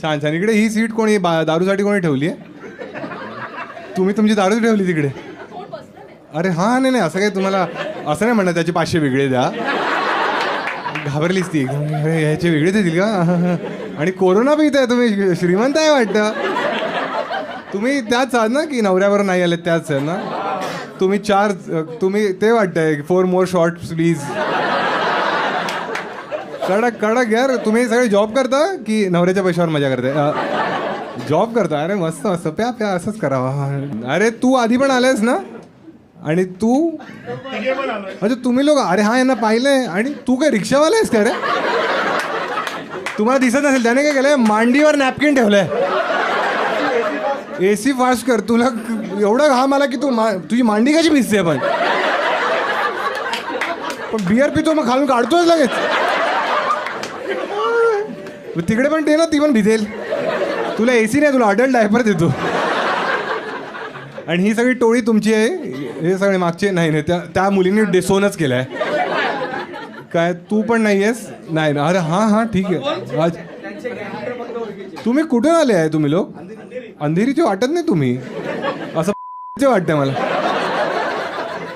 छान छान. इकडे ही सीट कोणी दारूसाठी कोणी ठेवली आहे? तुम्ही तुमची दारू ठेवली तिकडे? अरे हां, नाही नाही, असं काय तुम्हाला असं नाही म्हणत त्याचे 500 वेगळे द्या. घाबरलीच ती एकदम, अरे ह्याचे वेगळे देतील का? आणि कोरोना पण इथे आहे, तुम्ही श्रीमंत आहे वाटतं. तुम्ही त्याच आहात ना की नवऱ्यावर नाही आले त्याच आहे ना? तुम्ही तुम्ही ते वाटतंय 4 more shots प्लीज. कडक कडक यार. तुम्ही सगळे जॉब करता की नवऱ्याच्या पैशावर मजा करते? जॉब करता. अरे मस्त मस्त, प्या प्या, असंच करावा. अरे तू आधी पण आलायस ना? आणि तू अच्छा तुम्ही लोक, अरे हा यांना पाहिलंय. आणि तू काय रिक्षावाला आहेस का रे? तुम्हाला दिसत नसेल, त्याने काय केलंय, मांडीवर नॅपकिन ठेवलंय. AC फास्ट कर. तुला एवढा घाम आला की तुझी मांडी कशी भिजते? पण बिअर पितो मग खालून काढतोच लगेच. तिकडे पण ते ना, ती पण भिजेल. तुला AC नाही, तुला अडल्ट डायपर देतो. आणि ही सगळी टोळी तुमची आहे. हे सगळे मागचे नाही त्या मुलीने डिसोनच केलाय. काय तू पण नाही आहेस? नाही ना. अरे हां हां ठीक आहे. आज तुम्ही कुठून आले आहे तुम्ही लोक? अंधेरीचे वाटत नाही तुम्ही, असं वाटतंय मला.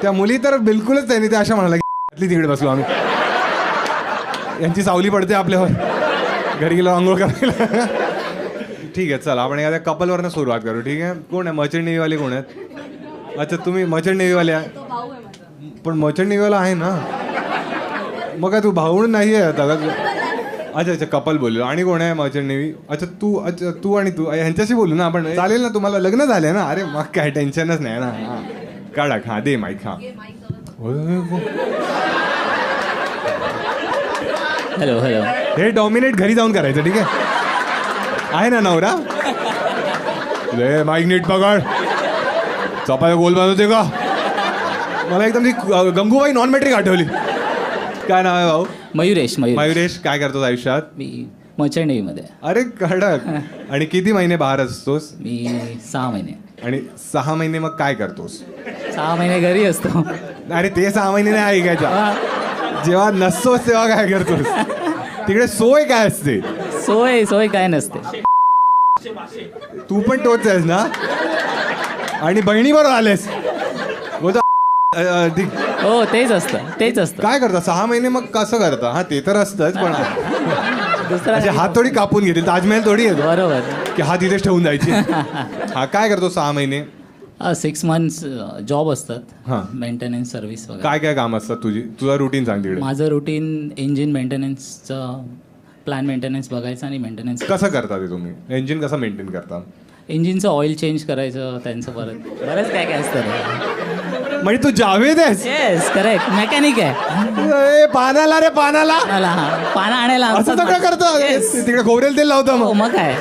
त्या मुली तर बिलकुलच नाही. त्या अशा म्हणाला की तिकडे बसलो आम्ही, यांची सावली पडते आपल्यावर, घरी गेलो आंघोळ करायला. ठीक आहे, चला आपण एखाद्या कपलवरनं सुरुवात करू. ठीक आहे, कोण आहे मर्चंट नेव्हीवाले? कोण आहेत? अच्छा तुम्ही मर्चंट नेव्हीवाले आहे. पण मर्चंट नेव्हीवाला आहे ना, मग काय तू भाऊ नाही आहे आता? अच्छा अच्छा, कपल बोललो. आणि कोण आहे मर्चंट नेव्ही? अच्छा तू आणि तू ह्यांच्याशी बोलू ना आपण. चालेल ना? तुम्हाला लग्न झालंय ना? अरे मग काय टेन्शनच नाही ना. हां काढा. हां दे माईक. हां हॅलो हॅलो. हे डॉमिनेट घरी जाऊन करायचं. ठीक आहे ना नवरा? रे माईक नीट पकड. चपाया गोल बनवते का? मला एकदम ती गंगूबाई नॉन मॅट्रिक आठवली. काय नाव आहे भाऊ? मयुरेश. मयुरेश, काय करतोस आयुष्यात? मी मर्चंट नेव्हीमध्ये. अरे कडक. आणि किती महिने बाहेर असतोस? मी 6 महिने. आणि 6 महिने मग काय करतोस? 6 महिने घरी असतो. अरे ते 6 महिने नाही ऐकायच्या. जेव्हा नसतोस तेव्हा काय करतोस? तिकडे सोय काय असते? सोय काय नसते. तू पण तोच आहेस ना? आणि बहिणीबरोबर आलेस? हो तेच असतं. काय करता 6 महिने? मग कसं करता? हा ते तर असतंच, पण दुसरा हात थोडी कापून घेतील. ताजमहल थोडी येतो बरोबर की हात इथेच ठेवून जायची. हा काय करतो 6 महिने? 6 months जॉब असतात. हां. मेंटेनन्स सर्व्हिस वगैरे. काय काय काम असतात तुझा रुटीन सांग तिकडे. माझं रुटीन इंजिन मेंटेनन्सचं, प्लॅन मेंटेनन्स बघायचं आणि मेंटेनन्स. कसं करता ते तुम्ही? इंजिन कसं मेंटेन करता? इंजिनचं ऑइल चेंज करायचं, त्यांचं बरंच काय असतं. म्हणजे तू जावेद आहेस? Yes correct. मेकॅनिक आहे. पानाला रे पानाला पाना आणायला असं सगळं करतं. तिकडे खोबरेल तेल लावतं. मग काय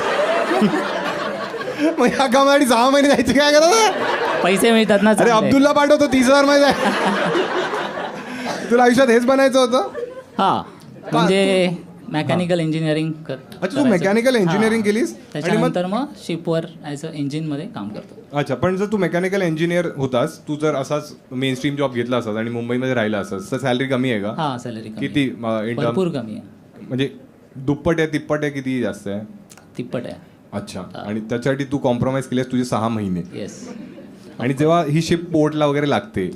मग या कामासाठी 6 महिने जायचे काय करत? पैसे मिळतात ना. अरे अब्दुल्ला पाठवतो 30,000 महिने. तुला आयुष्यात हेच बनायचं होतं? हा म्हणजे मेकॅनिकल इंजिनिअरिंग. अच्छा तू मेकॅनिकल इंजिनिअरिंग केलीस? त्याच्यानंतर मग शिपवर ॲज अ इंजिनमध्ये काम करतो. अच्छा, पण जर तू मेकॅनिकल इंजिनियर होतास, तू जर असाच मेन स्ट्रीम जॉब घेतला असतास आणि मुंबईमध्ये राहिला असतास तर सॅलरी कमी आहे का? हा सॅलरी किती? भरपूर कमी आहे. म्हणजे दुप्पट आहे, तिप्पट आहे, किती जास्त आहे? तिप्पट आहे. अच्छा. आणि त्याच्यासाठी तू कॉम्प्रोमाइज केलीस तुझे 6 महिने. येस. आणि जेव्हा ही शिप पोर्टला वगैरे लागते,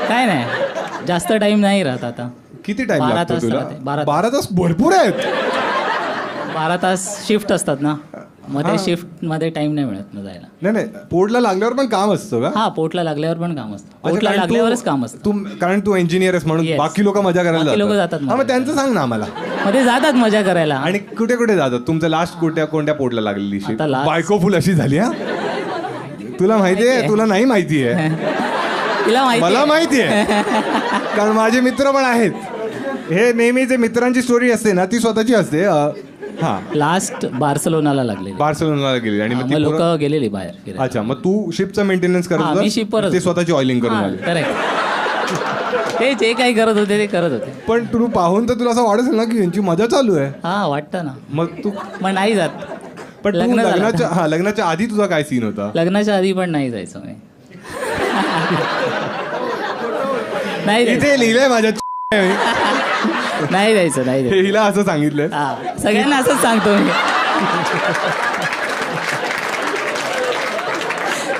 काय नाही जास्त टाइम नाही राहत. आता किती टाइम लागतो तुला? 12 तास भरपूर आहेत. 12 तास शिफ्ट असतात ना, मग ते शिफ्ट मध्ये टाइम नाही मिळत ना जायला. नाही पोर्टला लागल्यावर पण काम असतं का? हा पोर्टला लागल्यावर पण काम असतं. पोर्टला लागल्यावरच काम असतं. तू कारण तू इंजिनियर आहेस म्हणून बाकी लोक मजा करायला जातात. मग त्यांचं सांग ना आम्हाला. मध्ये जातात मजा करायला. आणि कुठे कुठे जातात? तुमचं लास्ट कोणत्या पोर्टला लागलेली शिप? बायको फुल अशी झाली. हा तुला माहितीये? तुला नाही माहितीये? मला माहितीये कारण माझे मित्र पण आहेत. हे नेहमीचे मित्रांची स्टोरी असते ना, ती स्वतःची असते. हा लास्ट बार्सलोनाला लागले. बार्सलोनाला गेली आणि मग लोक गेलेली बाहेर. अच्छा, मग तू शिपचा मेंटेनन्स करत होता? ते स्वतःची ऑइलिंग करून आले. करेक्ट. ते जे काही करत होते ते करत होते. पण तू पाहून तर तुला असं वाटत असेल ना की यांची मजा चालू आहे. हा वाटतं ना. मग तू पण नाही जात. पण लग्नाच्या आधी तुझा काय सीन होता? लग्नाच्या आधी पण नाही जायचं मी. नाही इथे लिहिलंय माझ्या नाही द्यायचं, नाही हे द्यायचं. हिला असं सांगितलंय. हा, सगळ्यांना असंच सांगतो मी.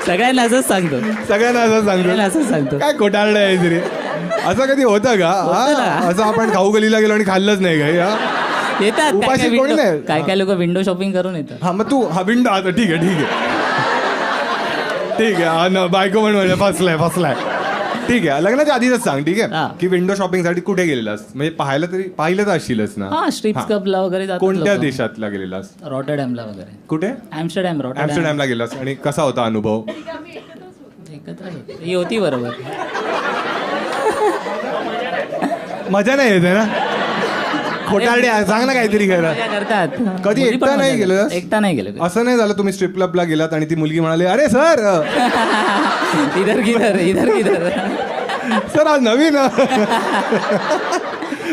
सगळ्यांना असंच सांगतो. सगळ्यांना असं सगळ्यांना सांगतो. असंच सांगतो. काय खोटारडं आहे तरी. असं कधी होतं का? होतं ना. हा? असं आपण खाऊ गलीला गेलो आणि खाल्लंच नाही काही. येतात उपाशी कोणी नाही. काय लोक विंडो शॉपिंग करून येतात. हा मग तू हा विंडो आता ठीक आहे ठीक आहे. हा ना, बायको पण म्हणजे फसलाय. ठीक आहे, लग्नाच्या आधीच सांग. ठीक आहे हा. की विंडो शॉपिंग साठी कुठे गेलेलास? म्हणजे पाहिलं तर असशीलच ना. हा, स्ट्रिप्स क्लबला वगैरे जातात कोणत्या लोकं. देशातला गेलेलास? रॉटरडॅमला वगैरे. कुठे? रॉटरडॅम ऍम्स्टरडॅमला गेलास आणि कसा होता अनुभव? एकत्रच होते. ही होती बरोबर. मजा नाही येते ना? खोटारडे सांग ना काहीतरी घ्यायला. मजा करतात. कधी मुली पण एकटा नाही मजा गेलं? करतात. एकटा नाही गेलं. असं नाही झालं तुम्ही स्ट्रिप क्लबला गेलात आणि ती मुलगी म्हणाली, अरे सर इधर सर आज नवीन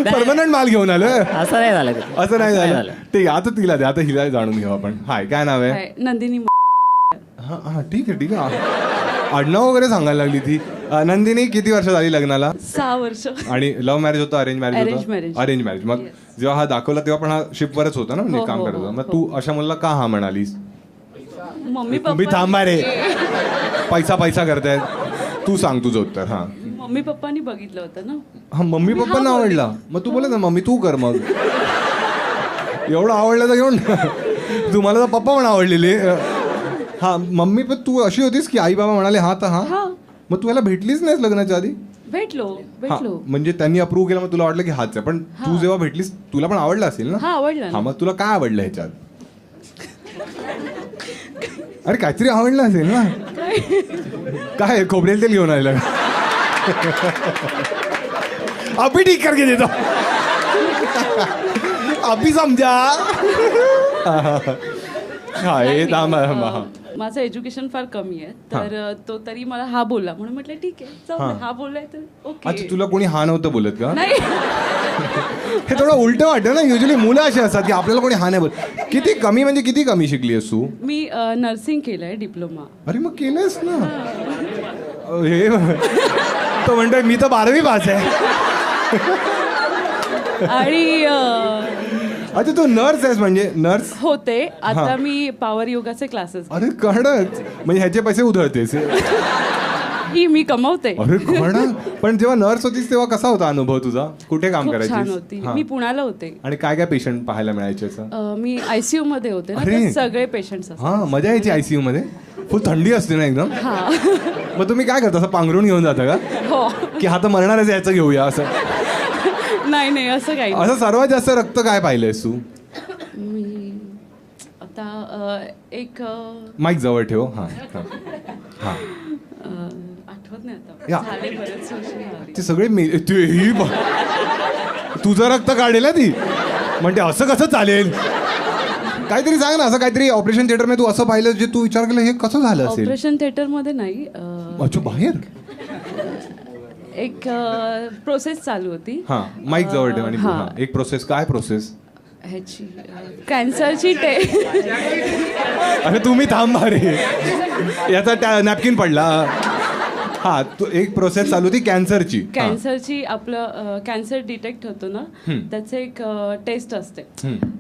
परमनंट माल घेऊन आलं. असं नाही झालं कधी. असं नाही झालं. ठीक आहे, आता तिला द्या. आता हिला जाणून घेऊ आपण. हाय, काय नाव आहे? नंदिनी. हा ठीक आहे. आडनाव वगैरे सांगायला लागली ती. नंदिनी, किती वर्ष झाली लग्नाला? 6 वर्ष. आणि लव्ह मॅरेज होतं, अरेंज मॅरेज Arrange होतं? marriage. Arrange marriage. मग जेव्हा हा दाखवला तेव्हा पण हा शिपवरच होता ना, म्हणजे हो, काम हो, करत होता. हो, मग तू अशा मुलाला का हा म्हणालीस? मम्मी तुम्ही पप्पा थांबा रे, पैसा करतायत. तू सांग तुझं उत्तर. हा मम्मी पप्पानी बघितलं होतं ना. हा मम्मी पप्पांना आवडला. मग तू बोला ना मम्मी तू कर. मग एवढं आवडलं तर घेऊन तुम्हाला तर पप्पा पण आवडलेले. हा मम्मी पण तू अशी होतीस की आई बाबा म्हणाले हा तर हा. हा, मग तू याला भेटलीच नाहीस लग्नाच्या आधी? भेटलो. हा, म्हणजे त्यांनी अप्रूव्ह केलं, मग तुला वाटलं की हाच आहे. पण तू जेव्हा भेटलीस तुला पण आवडलं असेल ना? हा, आवडलं हा ना. मग तुला काय आवडलं ह्याच्यात? अरे काहीतरी आवडलं असेल ना. काय खोबरेल तेल घेऊन आलेलं? अभी ठीक करके देतो. अभी समजा. हा हे थांबा. माझं एज्युकेशन फार कमी आहे, तर तो तरी मला हा बोलला म्हणून म्हटलं ठीक आहे जाऊ दे. हा बोललाय तर अच्छा, ओके. तुला कोणी हा नव्हतं बोलत का? नाही. हे थोडं उलट वाटतं ना. युजली मुलं अशी असतात की आपल्याला कोणी हा नाही बोल. किती कमी म्हणजे किती कमी शिकली आहेस तू? मी नर्सिंग केलंय, डिप्लोमा. अरे मग केलंस ना. हे तो म्हणतोय मी तर 12वी पास आहे. आणि अच्छा, तू नर्स आहेस? म्हणजे नर्स होते. आता मी पॉवर योगाचे क्लासेस. अरे कडक. म्हणजे ह्याचे पैसे उधळतेस? ही मी कमवते. अरे कडक. पण जेव्हा नर्स होतीस तेव्हा कसा होता अनुभव तुझा? कुठे काम खूप छान करायची? होती. मी पुण्याला होते. आणि काय काय पेशंट पाहायला मिळायचे असं? मी ICU मध्ये होते ना, अरे. तर सगळे पेशंट्स असतात. हा मजा यायची ICU मध्ये? फुल थंडी असते ना एकदम. मग तुम्ही काय करता? असं पांघरून घेऊन जाता का? हो. की हा तर मरणारच याचं घेऊया असं? नाही असं काही नाही. असं सर्वात जास्त रक्त काय पाहिलंयस तू? मी आता एक माईक जवळ ठेव. हा आठवत नाही या. आता, झाले बरेच वर्ष झाली. ते सगळे ही तुझं रक्त काढेल ना ती. म्हणते असं कसं चालेल? काहीतरी सांग ना. असं काहीतरी ऑपरेशन थिएटर मध्ये तू असं पाहिलं जे तू विचार केला हे कसं झालं असेल? ऑपरेशन थिएटर मध्ये नाही. अच्छा, बाहेर? एक प्रोसेस चालू होती. हा माईक जवळ ठेव. आणि हा. हा, एक प्रोसेस. काय प्रोसेस? ह्याची कॅन्सरची अरे तुम्ही थांबा रे. याचा नॅपकिन पडला. हा, तू एक प्रोसेस चालू होती कॅन्सरची. कॅन्सरची. आपलं कॅन्सर डिटेक्ट होतो ना, त्याचे एक टेस्ट असते.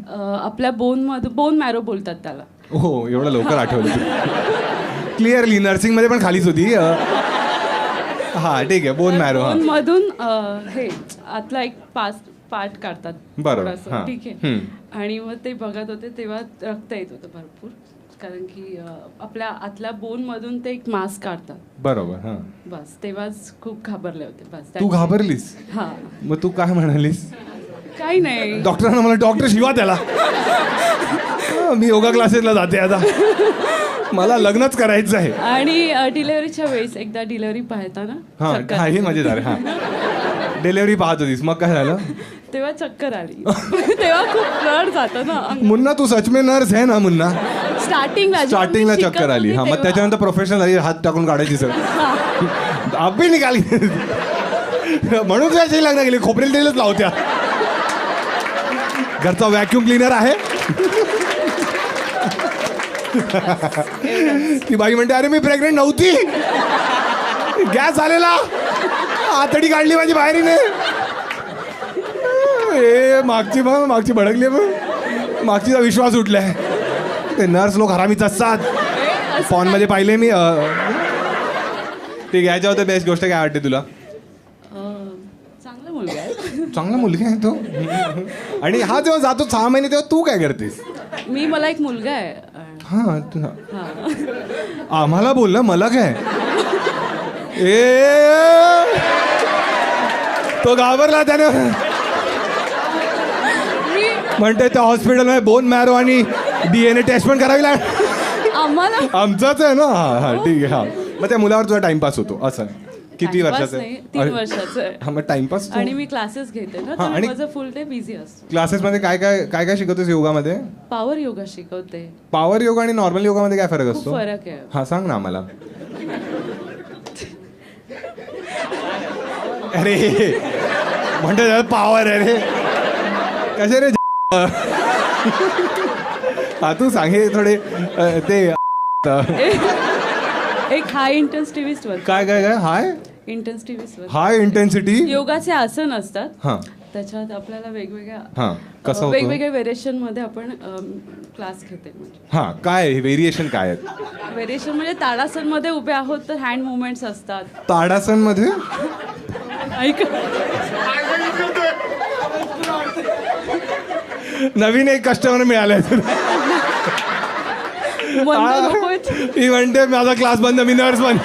आपल्या बोन मॅरो बोलतात त्याला. हो, एवढं लवकर आठवलं. क्लिअरली नर्सिंग मध्ये पण खालीच होती. हा ठीक आहे. Bone marrow. हा मधून हे आतला एक पार्ट काढतात. बरोबर. थोडंसं, हा. ठीक आहे. आणि मग ते बघत होते तेव्हा रक्त येत होतं भरपूर, कारण की आपल्या आतल्या बोन मधून ते एक मास्क काढतात. बरोबर. हा बस तेव्हाच खूप घाबरले होते. बस तू घाबरलीस? हा. मग तू काय म्हणालीस? काही नाही. डॉक्टरांना मला डॉक्टर शिवा त्याला. मी योगा क्लासेसला जाते आता. मला लग्नच करायचं आहे. आणि डिलेव्हरीच्या वेळेस एकदा डिलेव्हरी पाहताना हा हे मजेदार. हा डिलेव्हरी पाहत होतीस, मग काय झालं? तेव्हा चक्कर आली. तेव्हा खूप रड जातं ना. मुन्ना तू सचमे नर्स आहे ना? मुन्ना स्टार्टिंगला चक्कर आली. हा मग त्याच्यानंतर प्रोफेशनल झाली, हात टाकून काढायची सर. अभि निघाली. म्हणून त्याची लग्न गेली. खोबरेल तेलच लावत्या. घरचा व्हॅक्युम क्लिनर आहे. ती बाई म्हणते अरे मी प्रेग्नेंट नव्हती, गॅस आलेला, आतडी काढली माझी बाहेरीने. ए मागची भडकली मग मागचीचा विश्वास उठलाय. ते नर्स लोक हरामीच असतात. फोन मध्ये पाहिले मी. ते घ्यायच्या होत्या. बेस्ट गोष्ट काय वाटते तुला? चांगला मुलगा आहे. चांगला मुलगा आहे तो. आणि हा जेव्हा जातो 6 महिने तेव्हा तू काय करतेस? मला एक मुलगा आहे. हा तू हा. आम्हाला बोल ना, मला काय. ए तो घाबरला त्याने. म्हणते त्या हॉस्पिटलमध्ये बोन मॅरो आणि DNA टेस्ट पण करावी लागेल. आम्हाला आमचाच आहे ना. हा ठीक आहे. हा मग त्या मुलावर तुझा टाइमपास होतो असं. किती Timepass वर्षाचं नाही, आहे? 3 वर्षाचं आहे. हा मग टाइमपास. आणि मी क्लासेस घेते ना, हा, तर आणि- माझं फुल डे बिझी असतो. क्लासेसमध्ये काय काय काय काय शिकवतेस योगामध्ये? पॉवर योगा शिकवते. पॉवर योगा आणि नॉर्मल योगामध्ये काय फरक खूप असतो? फरक आहे. हा सांग ना आम्हाला. अरे म्हणते पॉवर आहे रे. कसे रे. हा तू सांग हे थोडे ते एक हाय इंटेन्सिटीविस्ट वर. काय काय काय हाय इंटेन्सिटीविस्ट वर हाय इंटेन्सिटी. योगाचे आसन असतात. हा त्याच्यात आपल्याला वेगवेगळ्या हा कसं होतं? वेगवेगळ्या व्हेरिएशन मध्ये आपण क्लास घेते. म्हणजे हा काय व्हेरिएशन काय आहेत? व्हेरिएशन म्हणजे ताडासन मध्ये उभे आहोत तर हँड मुवमेंट्स असतात. ताडासन मध्ये ऐक, नवीन एक कस्टमर मिळालाय. बंद नकोत. ती म्हणते माझा क्लास बंद, मी नर्स बंद.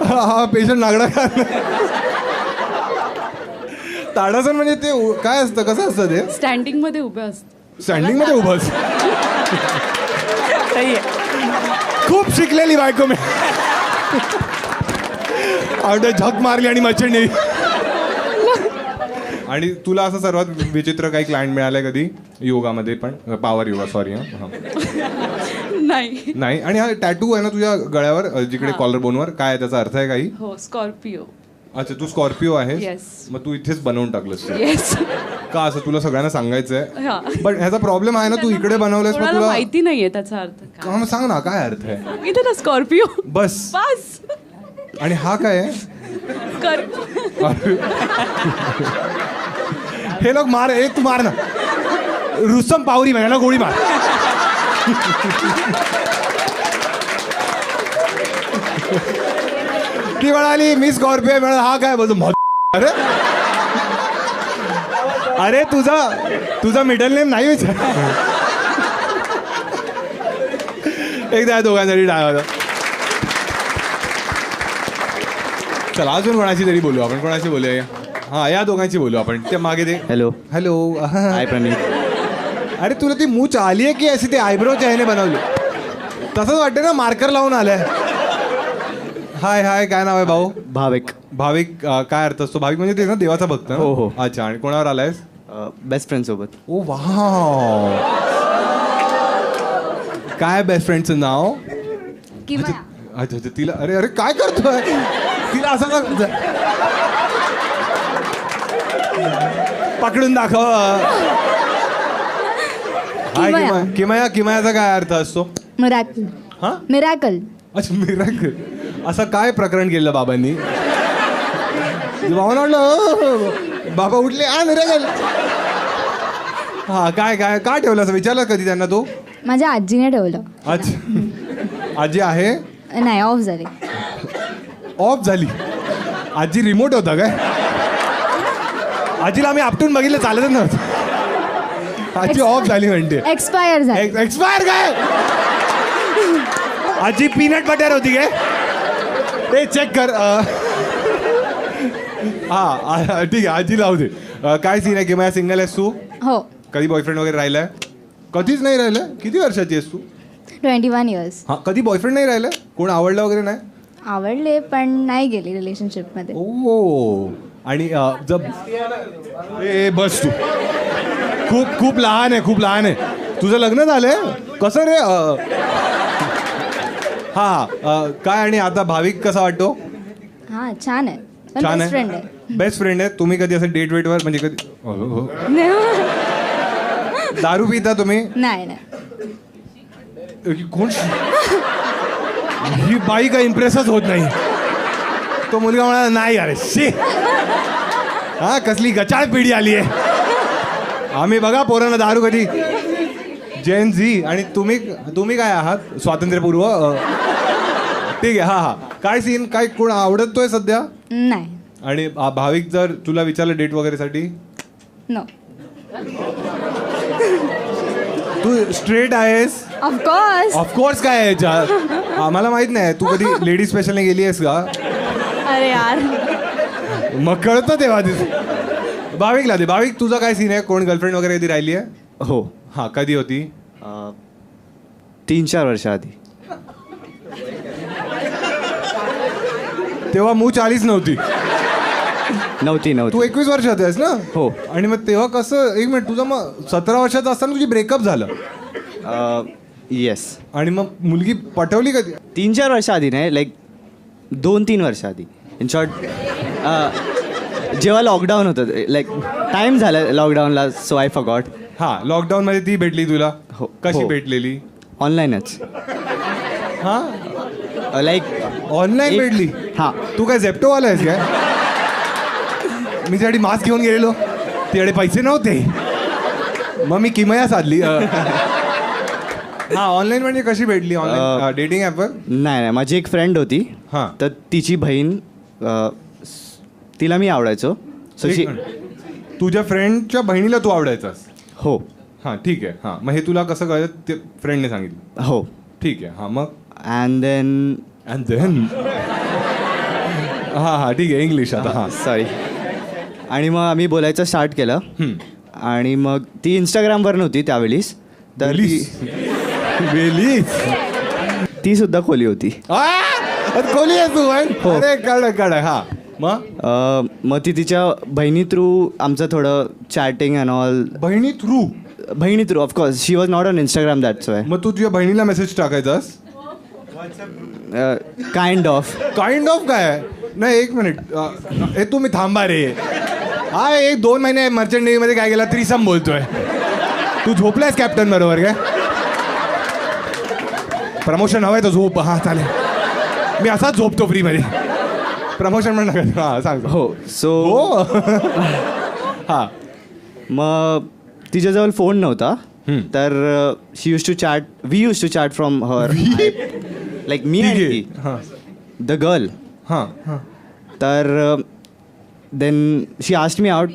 हा पेशंट नागडा का. ताडासन म्हणजे ते काय असतं, कसं असतं ते? स्टँडिंग मध्ये उभे असतात. स्टँडिंग मध्ये उभंच. खूप शिकलेली बायको मी. आवडे झक मारली आणि मच्छरणी. आणि तुला असं सर्वात विचित्र काही क्लायंट मिळालंय कधी योगामध्ये पण? Power yoga sorry. नाही. नाही. आणि हा टॅटू आहे ना तुझ्या गळ्यावर जिकडे कॉलर बोनवर, काय त्याचा अर्थ आहे काही? हो, स्कॉर्पिओ. अच्छा तू स्कॉर्पिओ आहेस. Yes. मग तू इथेच बनवून टाकलंस ते. येस. का असं तुला सगळ्यांना सांगायचंय? हा. पण ह्याचा प्रॉब्लेम आहे ना, तू इकडे बनवलंस मग कोणाला तुला माहिती नाहीये त्याचा अर्थ काय. का. मग सांग ना काय अर्थ आहे? इथे ना स्कॉर्पिओ. बस. बस. आणि हा काय आहे? कर. हे लोक मार. तू मार ना. रुस्तम पावरी ना गोळी मार. ती म्हणाली मी स्कॉर्पिओ मिळाला. हा काय बोलतो? अरे अरे तुझा मिडल नेम नाही विचार. एकदा दोघांसाठी टाळा होता. चला अजून कोणाशी तरी बोलू आपण. कोणाशी बोलूया? हा या दोघांची बोलू आपण. त्या मागे ते. Hello hello. हाय प्रमीत. अरे तुला ती मूछ आली आहे की अशी ते आयब्रोच्या ह्याने बनवली? तसंच वाटतं ना, मार्कर लावून आलाय. हाय हाय काय नाव आहे भाऊ? भाविक. भाविक काय अर्थ असतो? भाविक म्हणजे ते ना देवाचा भक्त ना? हो, हो. अच्छा. आणि कोणावर आलायस? बेस्ट फ्रेंड सोबत. ओ वाव. काय बेस्ट फ्रेंडचं नाव? अच्छा अच्छा. तिला अरे अरे काय करतोय? तिला असं पकडून दाखव. हाय किमया. किमयाचा काय अर्थ असतो? मिरॅकल. हा मिरॅकल. अच्छा मिराकल. असं काय प्रकरण केलं बाबांनी? बाबांना वाटलं बाबा उठले आ मिराकल. हा काय काय का ठेवलं असं विचारलं कधी त्यांना तू? माझ्या आजीने ठेवलं. अच्छा. आजी आहे? नाही, ऑफ झाली. ऑफ झाली? आजी रिमोट होता काय? आजीला आम्ही आपटून बघितलं चालतच नव्हतं. आजी ऑफ झाली म्हणते. एक्सपायर झाली. एक्सपायर काय? आजी पीनट बटर होती काय? ते चेक कर. हा ठीक आहे आजी लावू दे. काय सीन आहे की माझ्या सिंगल आहेस तू? हो. कधी बॉयफ्रेंड वगैरे राहिलाय? कधीच नाही राहिलं. किती वर्षाची आहेस तू? 21 इयर्स. हा कधी बॉयफ्रेंड नाही राहिलं? कोण आवडलं वगैरे नाही? आवडले पण नाही गेली रिलेशनशिपमध्ये. ओ. आणि जब ए बस तू. खूप लहान आहे. खूप लहान आहे. तुझं लग्न झालंय? कसं रे? हा काय. आणि आता भाविक कसा वाटतो? हा छान आहे. पण छान बेस्ट फ्रेंड आहे. आहे. बेस्ट फ्रेंड आहे. तुम्ही कधी असं डेट वेटवर म्हणजे कधी दारू पिता तुम्ही? नाही नाही. कोण? ही बाई का इम्प्रेसच होत नाही. तो मुलगा म्हणाला नाही अरे शी हा कसली गचाळ पिढी आली आहे. आम्ही बघा पोरांना दारू कधी जेन झी. आणि तुम्ही काय आहात स्वातंत्र्यपूर्व ठीक आहे. हा काय सीन काय कोण आवडतोय सध्या. नाही. आणि भाविक जर तुला विचारलं डेट वगैरे साठी नो. तू स्ट्रेट आहेस. ऑफकोर्स. ऑफकोर्स काय आहे याच्यात आम्हाला माहित नाही. तू कधी लेडीज स्पेशलने गेली आहेस का. अरे यार. मग कळतं तेव्हा भाविकला दे. भाविक तुझा काय सीन आहे. कोण गर्लफ्रेंड वगैरे कधी राहिली आहे. हो. हा कधी होती. 3-4 वर्षाआधी. तेव्हा मूळ 40 नव्हती. नव्हती. तू 21 वर्षात आहेस ना. हो. आणि मग तेव्हा कसं एक मिनिट तुझं मग 17 वर्षाचं असताना तुझी ब्रेकअप झालं. येस. आणि मग मुलगी पटवली कधी. 3-4 वर्षाआधी नाही, लाईक 2-3 वर्षाआधी. इन शॉर्ट जेव्हा लॉकडाऊन होतं, लाईक टाइम झाला लॉकडाऊनला, सो आय फॉरगॉट. हा लॉकडाऊन मध्ये ती भेटली तुला. हो. कशी हो. भेटलेली. ऑनलाईनच. हा लाईक ऑनलाईन भेटली. हां. तू काय झेप्टोवाला आहेस काय. मी त्यासाठी मास्क घेऊन गेलेलो तिकडे पैसे नव्हते मग मी किमया साधली. हा ऑनलाईन म्हणजे कशी भेटली. ऑनलाईन डेटिंग ॲपवर. नाही, माझी एक फ्रेंड होती. हां. तर तिची बहीण, तिला मी आवडायचो. सो तुझ्या फ्रेंडच्या बहिणीला तू आवडायचास. हो. हां ठीक आहे. हां मग हे तुला कसं कळलं ते फ्रेंडने सांगितलं. हो. ठीक आहे. हां मग अँड देन हां ठीक आहे इंग्लिश आता. हां सॉरी. आणि मग आम्ही बोलायचं स्टार्ट केलं. आणि मग ती इंस्टाग्रामवर नव्हती त्यावेळीस. तर ती सुद्धा खोली होती. खोली आहे तू. हो. अरे काढ. हां मग ती तिच्या बहिणी थ्रू आमचं थोडं चॅटिंग अँड ऑल. बहिणी through of course she was not on Instagram, that's why. मग तू तुझ्या बहिणीला मेसेज टाकायचास. काइंड ऑफ काय. नाही एक मिनिट हे तुम्ही थांबा रे. हा 1-2 महिने मर्चंट नेव्हीमध्ये काय गेला त्रिसम बोलतोय. तू झोपलायस कॅप्टन बरोबर काय. प्रमोशन हवंय तर झोप. हा चालेल मी असाच झोपतो फ्रीमध्ये. प्रमोशन पण नका. हां सांग. हो. सो हो हां. मग तिच्याजवळ फोन नव्हता. तर we use to chat from her, like me आणि ती, हां द गर्ल. हां. तर then she asked me out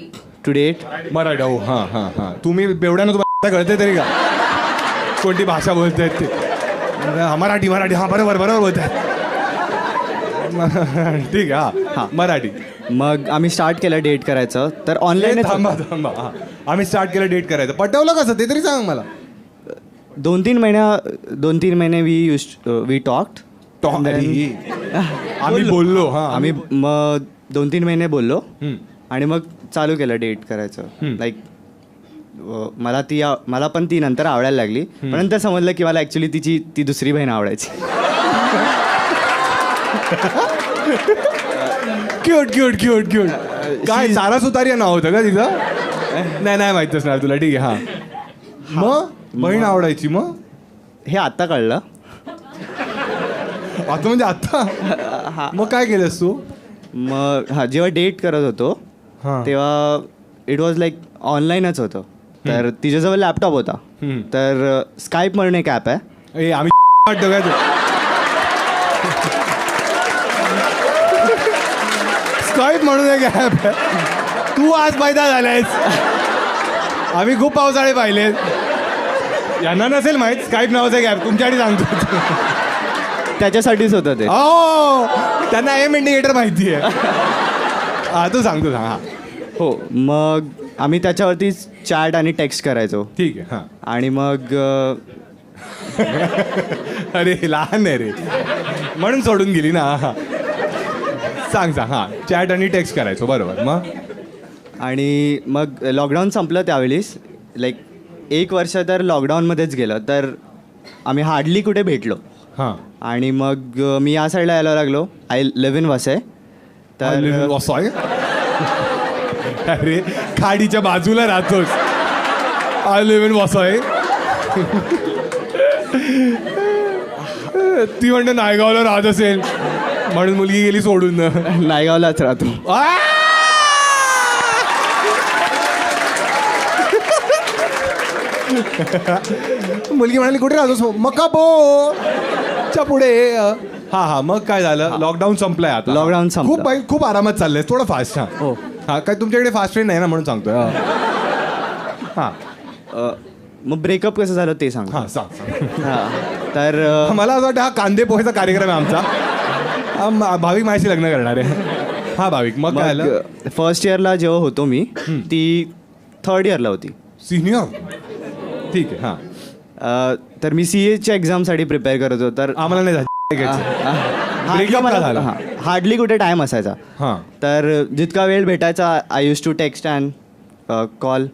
to date. Marathi. हो हां. तुम्ही बेवड्यानं तुम्हाला कळते तरी का कोणती भाषा बोलतायत ते. मराठी. हां बरोबर बोलताय. ठीक आहे. हां मराठी. मग आम्ही स्टार्ट केलं डेट करायचं. तर ऑनलाईन थांबा. हां आम्ही स्टार्ट केलं डेट करायचं. पटवलं कसं ते तरी सांग मला. 2-3 महिने वी टॉक्ड. आम्ही बोललो. हां आम्ही मग 2-3 महिने बोललो. आणि मग चालू केलं डेट करायचं. लाईक मला पण ती नंतर आवडायला लागली. पण नंतर समजलं की मला ॲक्च्युली ती दुसरी बहीण आवडायची. क्यूट. काय सारा सुतारिया नाव होतं का तिचं. नाही माहित असणार तुला. ठीक आहे. हां मग बहीण आवडायची. मग हे आता कळलं. आता म्हणजे आता. मग काय केलंस तू. मग जेव्हा डेट करत होतो तेव्हा इट वॉज लाईक ऑनलाईनच होतं. तर तिच्याजवळ लॅपटॉप होता. तर स्काईप म्हणून एक ॲप आहे. आम्ही वाटतो काय स्काईप म्हणून एक ॲप आहे. तू आज पैदा झालायस. आम्ही खूप पावसाळे पाहिले. यांना नसेल माहीत स्काईप नावाचं एक ॲप तुमच्यासाठी सांगतो. त्याच्यासाठीच होतं ते. त्यांना एम इंडिकेटर माहिती आहे. हां तू सांगतो. हां हो. मग आम्ही त्याच्यावरती चॅट आणि टेक्स्ट करायचो. ठीक आहे. हां आणि मग अरे लहान आहे रे म्हणून सोडून गेली ना. हां सांग. हां चॅट आणि टेक्स्ट करायचो बरोबर. आणि मग लॉकडाऊन संपलं त्यावेळेस. लाईक 1 वर्ष तर लॉकडाऊनमध्येच गेलं. तर आम्ही हार्डली कुठे भेटलो. हां आणि मग मी या साईडला यायला लागलो. I live in Vasai. तर वसई. अरे खाडीच्या बाजूला राहतोस. I live in Vasai. ती म्हणते नायगावला राहत असेल. म्हणून मुलगी गेली सोडून. नायगावलाच राहतो. आ! मुलगी म्हणाली कुठे राहतोस? मकापो च्या पुढे. हा मग काय झालं? लॉकडाऊन संपलाय आता. लॉकडाऊन संपलं. खूप आरामात चाललंय. थोडं फास्ट. हो. हा काय तुमच्याकडे फास्ट ट्रेन नाही ना म्हणून सांगतोय. हा मग ब्रेकअप कसं झालं ते सांग. हा सांग. तर मला असं वाटतं हा कांदे पोहेचा कार्यक्रम आहे आमचा. भाविक माझ्याशी लग्न करणार आहे. हा भाविक मग काय झालं? फर्स्ट इयरला जेव्हा होतो मी ती थर्ड इयरला होती. सिनियर. ठीक आहे. हा तर मी CAच्या एक्झामसाठी प्रिपेअर करत होतो. तर आम्हाला नाही ब्रेकअप झाला. हार्डली कुठे टाइम असायचा. हां तर जितका वेळ भेटायचा I use to text and call.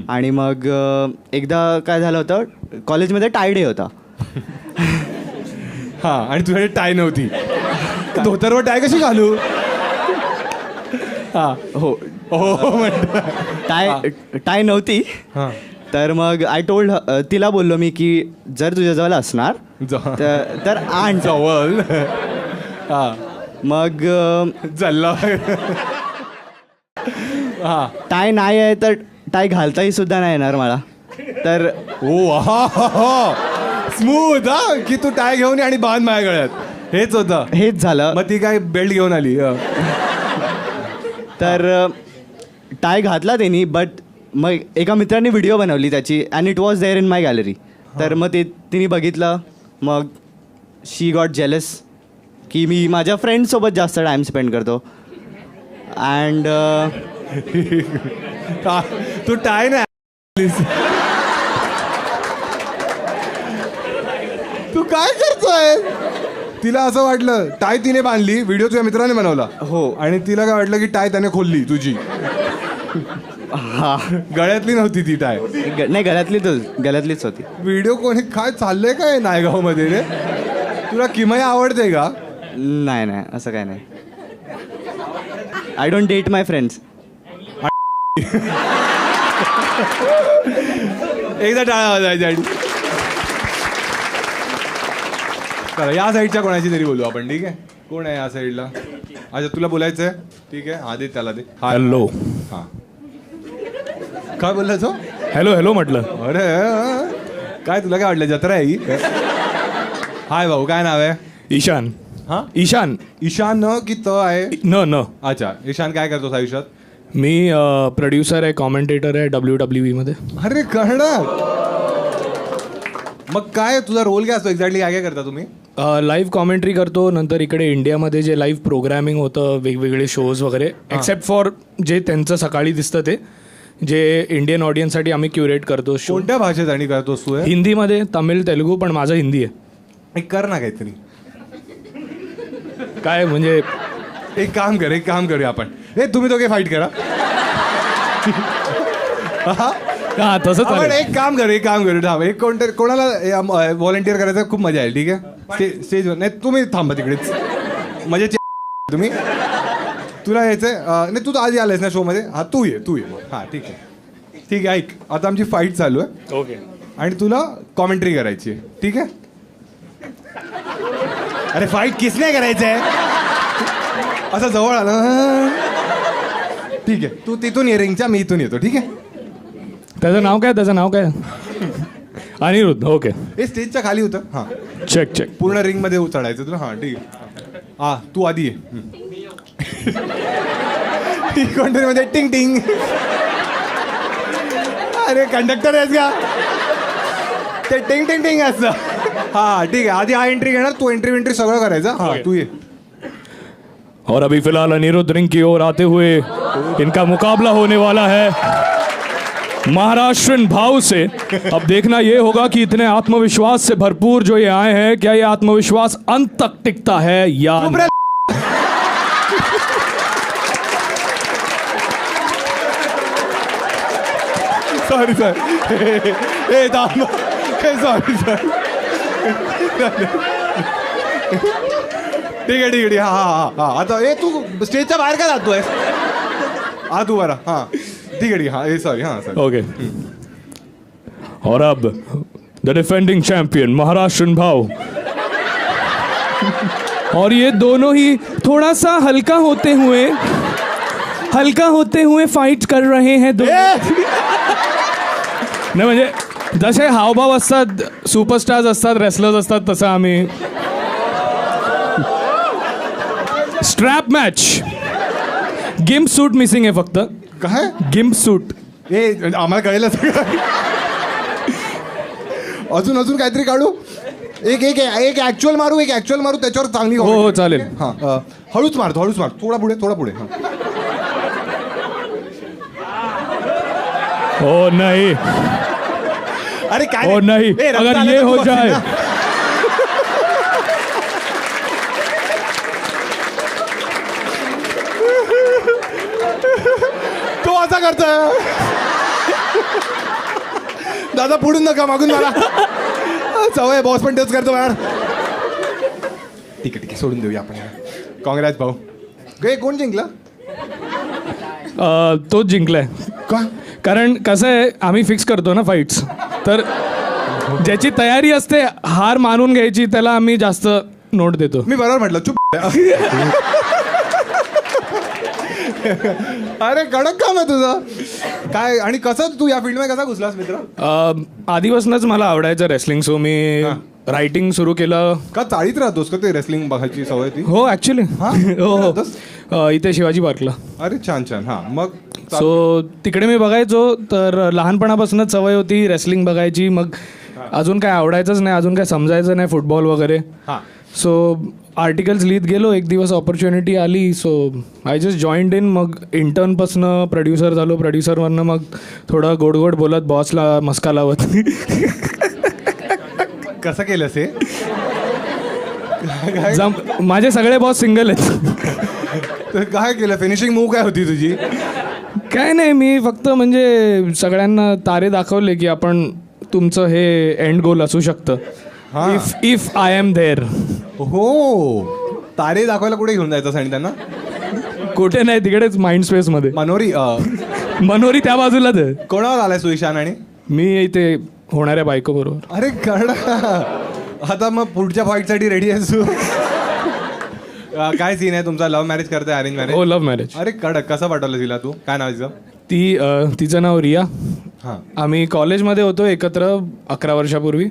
आणि मग एकदा काय झालं होतं, कॉलेजमध्ये टाय डे होता. हां आणि तुझ्याकडे टाय नव्हती. धोतरवर टाय कशी घालू? हां हो हो म्हणतो. टाय नव्हती. हां तर मग आय टोल्ड तिला बोललो मी की जर तुझ्याजवळ असणार तर आण. जवळ. हां मग चाललं. हां टाय नाही आहे तर टाय घालताही सुद्धा नाही येणार मला. तर ओ हा स्मूथ. हा की तू टाय घेऊन ये आणि बांध माझ्या गळ्यात. हेच होतं. हेच झालं. मग ती काय बेल्ट घेऊन आली. तर टाय घातला त्यांनी. बट मग एका मित्राने व्हिडिओ बनवली त्याची and it was there in my gallery. तर मग ते तिने बघितलं. मग शी गॉट जेलस की मी माझ्या फ्रेंडसोबत जास्त टाईम स्पेंड करतो. अँड तू टाय नाही. तू काय करतोय? तिला असं वाटलं टाय तिने बांधली, व्हिडिओ तुझ्या मित्राने बनवला. हो. आणि तिला काय वाटलं की टाय त्याने खोलली तुझी. हा गळ्यातली नव्हती ती टाय. नाही गळ्यातलीच होती. व्हिडिओ कोणी काय चाललंय काय नायगाव मध्ये रे? तुला किमया आवडते का? नाही असं काय नाही. I don't date my friends. एकदा टाळा वाजायची. चला या साईडच्या कोणाची तरी बोलू आपण. ठीक आहे. कोण आहे या साईडला? अच्छा तुला बोलायचं आहे. ठीक आहे. हा दे त्याला दे. हॅलो. हां काय बोलला तो? हॅलो म्हटलं. अरे काय तुला काय वाटलं जत्रा आहे ही? हाय भाऊ काय नाव आहे? ईशान. हां ईशान. ईशान न की त आहे? न. अच्छा ईशान काय करतोस आयुष्यात? मी प्रोड्युसर आहे, कॉमेंटेटर आहे WWE मध्ये. अरे कळणार. मग काय तुझा रोल काय असतो एक्झॅक्टली? काय करता तुम्ही? लाईव्ह कॉमेंट्री करतो. नंतर इकडे इंडियामध्ये जे लाईव्ह प्रोग्रॅमिंग होतं, वेगवेगळे शोज वगैरे, एक्सेप्ट फॉर जे त्यांचं सकाळी दिसतं ते, जे इंडियन ऑडियन्ससाठी आम्ही क्युरेट करतो शो. कोणत्या भाषेत आणि करतोस तू? हिंदीमध्ये, तमिळ, तेलुगू, पण माझं हिंदी आहे. एक कर ना काहीतरी. काय म्हणजे एक काम करूया आपण. हे तुम्ही दोघे फाईट करा. हां तसं आपण चालेल. एक काम करू थांब. एक कोणाला व्हॉलेंटिअर करायचं खूप मजा येईल. ठीक आहे. स्टेजवर नाही तुम्ही थांबा तिकडेच. मजेची तुम्ही. तुला यायचंय नाही? तू तर आधी आलायस ना शो मध्ये. हा तू ये. हां ठीक आहे. ऐक आता आमची फाईट चालू आहे. ओके. आणि तुला कॉमेंट्री करायची आहे. ठीक आहे. अरे फाईट किसने करायचंय? असं जवळ आलं. ठीक आहे. तू तिथून ये रिंगच्या, मी इथून येतो. ठीक आहे. त्याचं नाव काय? अनिरुद्ध. ओके. हे स्टेजच्या खाली होतं. हां चेक. पूर्ण रिंग मध्ये चढायचं तुला. हां ठीक आहे. हां तू आधी ये. कोणतरी मध्ये टिंग टिंग. अरे कंडक्टर आहेस का? ते टिंग टिंग टिंग असतं. हां ठीक आहे. आधी हा एंट्री घेणार. तू एंट्री सगळं करायचं. हां तू ये. और अभी फिलहाल अनिरुद्ध रिंग की ओर आते हुए इनका मुकाबला होने वाला है महाराष्ट्रन भाव से. अब देखना ये होगा कि इतने आत्मविश्वास से भरपूर जो ये आए हैं, क्या ये आत्मविश्वास अंत तक टिकता है या सॉरी सर. सॉरी. ठीक आहे. हा आता तू स्टेजच्या बाहेर काय जातोय? हा तू बरा. हां ठीक आहे. हां सॉरी. हां सर. ओके. और अब द डिफेंडिंग चैंपियन महाराष्ट्रन भाव और ये दोनों ही थोड़ा सा हल्का होते हुए फाईट कर रहे हैं नाही म्हणजे जसे हावभाव असतात सुपरस्टार्स असतात रेसलर्स असतात तसं आम्ही स्ट्रॅप मॅच गिम्प सूट मिसिंग आहे फक्त काय गिम्प सूट ए आम्हाला कळेल सगळं अजून काहीतरी काढू एक ऍक्च्युअल मारू त्याच्यावर चांगली हो हो चालेल हां हळूच मार थोडा पुढे हां हो नाही अरे काय हो नहीं ए, रक्त अगर आलं ये तर हो तू जाए बघशील ना. तो असा करतोय दादा पुढून नका मागून मला सवय बॉस पण तेच करतो यार ठीक आहे सोडून देऊया आपण काँग्रेस भाऊ गे कोण जिंकला तोच जिंकलाय का कारण कसं आहे आम्ही फिक्स करतो ना फाईट्स तर ज्याची तयारी असते हार मानून घ्यायची त्याला आम्ही जास्त नोट देतो मी बरोबर म्हटलं चुप अरे कडक काम आहे तुझं काय आणि कसं तू या फील्डमध्ये कसा घुसलास मित्र आधीपासूनच मला आवडायचं रेसलिंग सो मी रायटिंग सुरू केलं का चाळीत राहतोस का ते रेसलिंग बघायची सवय ती हो ॲक्च्युली हा? हो इथे शिवाजी पार्कला अरे छान हां मग सो तिकडे मी बघायचो तर लहानपणापासूनच सवय होती रेसलिंग बघायची मग अजून काय आवडायचंच नाही अजून काय समजायचं नाही फुटबॉल वगैरे हां सो आर्टिकल्स लिहित गेलो एक दिवस ऑपॉर्च्युनिटी आली so I just joined in मग इंटर्नपासनं प्रोड्युसर झालो प्रोड्युसरवरनं मग थोडं गोड गोड बोलत बॉसला मस्का लावत कसं केलं हे माझे सगळे बॉस सिंगल आहेत तर काय केलं फिनिशिंग मूव काय होती तुझी काय नाही मी फक्त म्हणजे सगळ्यांना तारे दाखवले की आपण तुमचं हे एंड गोल असू शकतं हां. इफ आय एम देअर हो तारे दाखवायला कुठे घेऊन जायचं आणि त्यांना कुठे नाही तिकडेच माइंड स्पेसमध्ये मनोरी मनोरी त्या बाजूलाच आहे कोणावर आलाय सुईशान आणि मी इथे होणाऱ्या बायको बरोबर अरे कळा आता मग पुढच्या फाईटसाठी रेडी आहेस तू काय सीन आहे तुमचा लव्ह मॅरेज करताय अरेंज मॅरेज हो लव्ह मॅरेज अरे कडक कसं पाठवलं तिला तू काय नाव तिचं तिचं नाव रिया हां आम्ही कॉलेजमध्ये होतो एकत्र 11 वर्षापूर्वी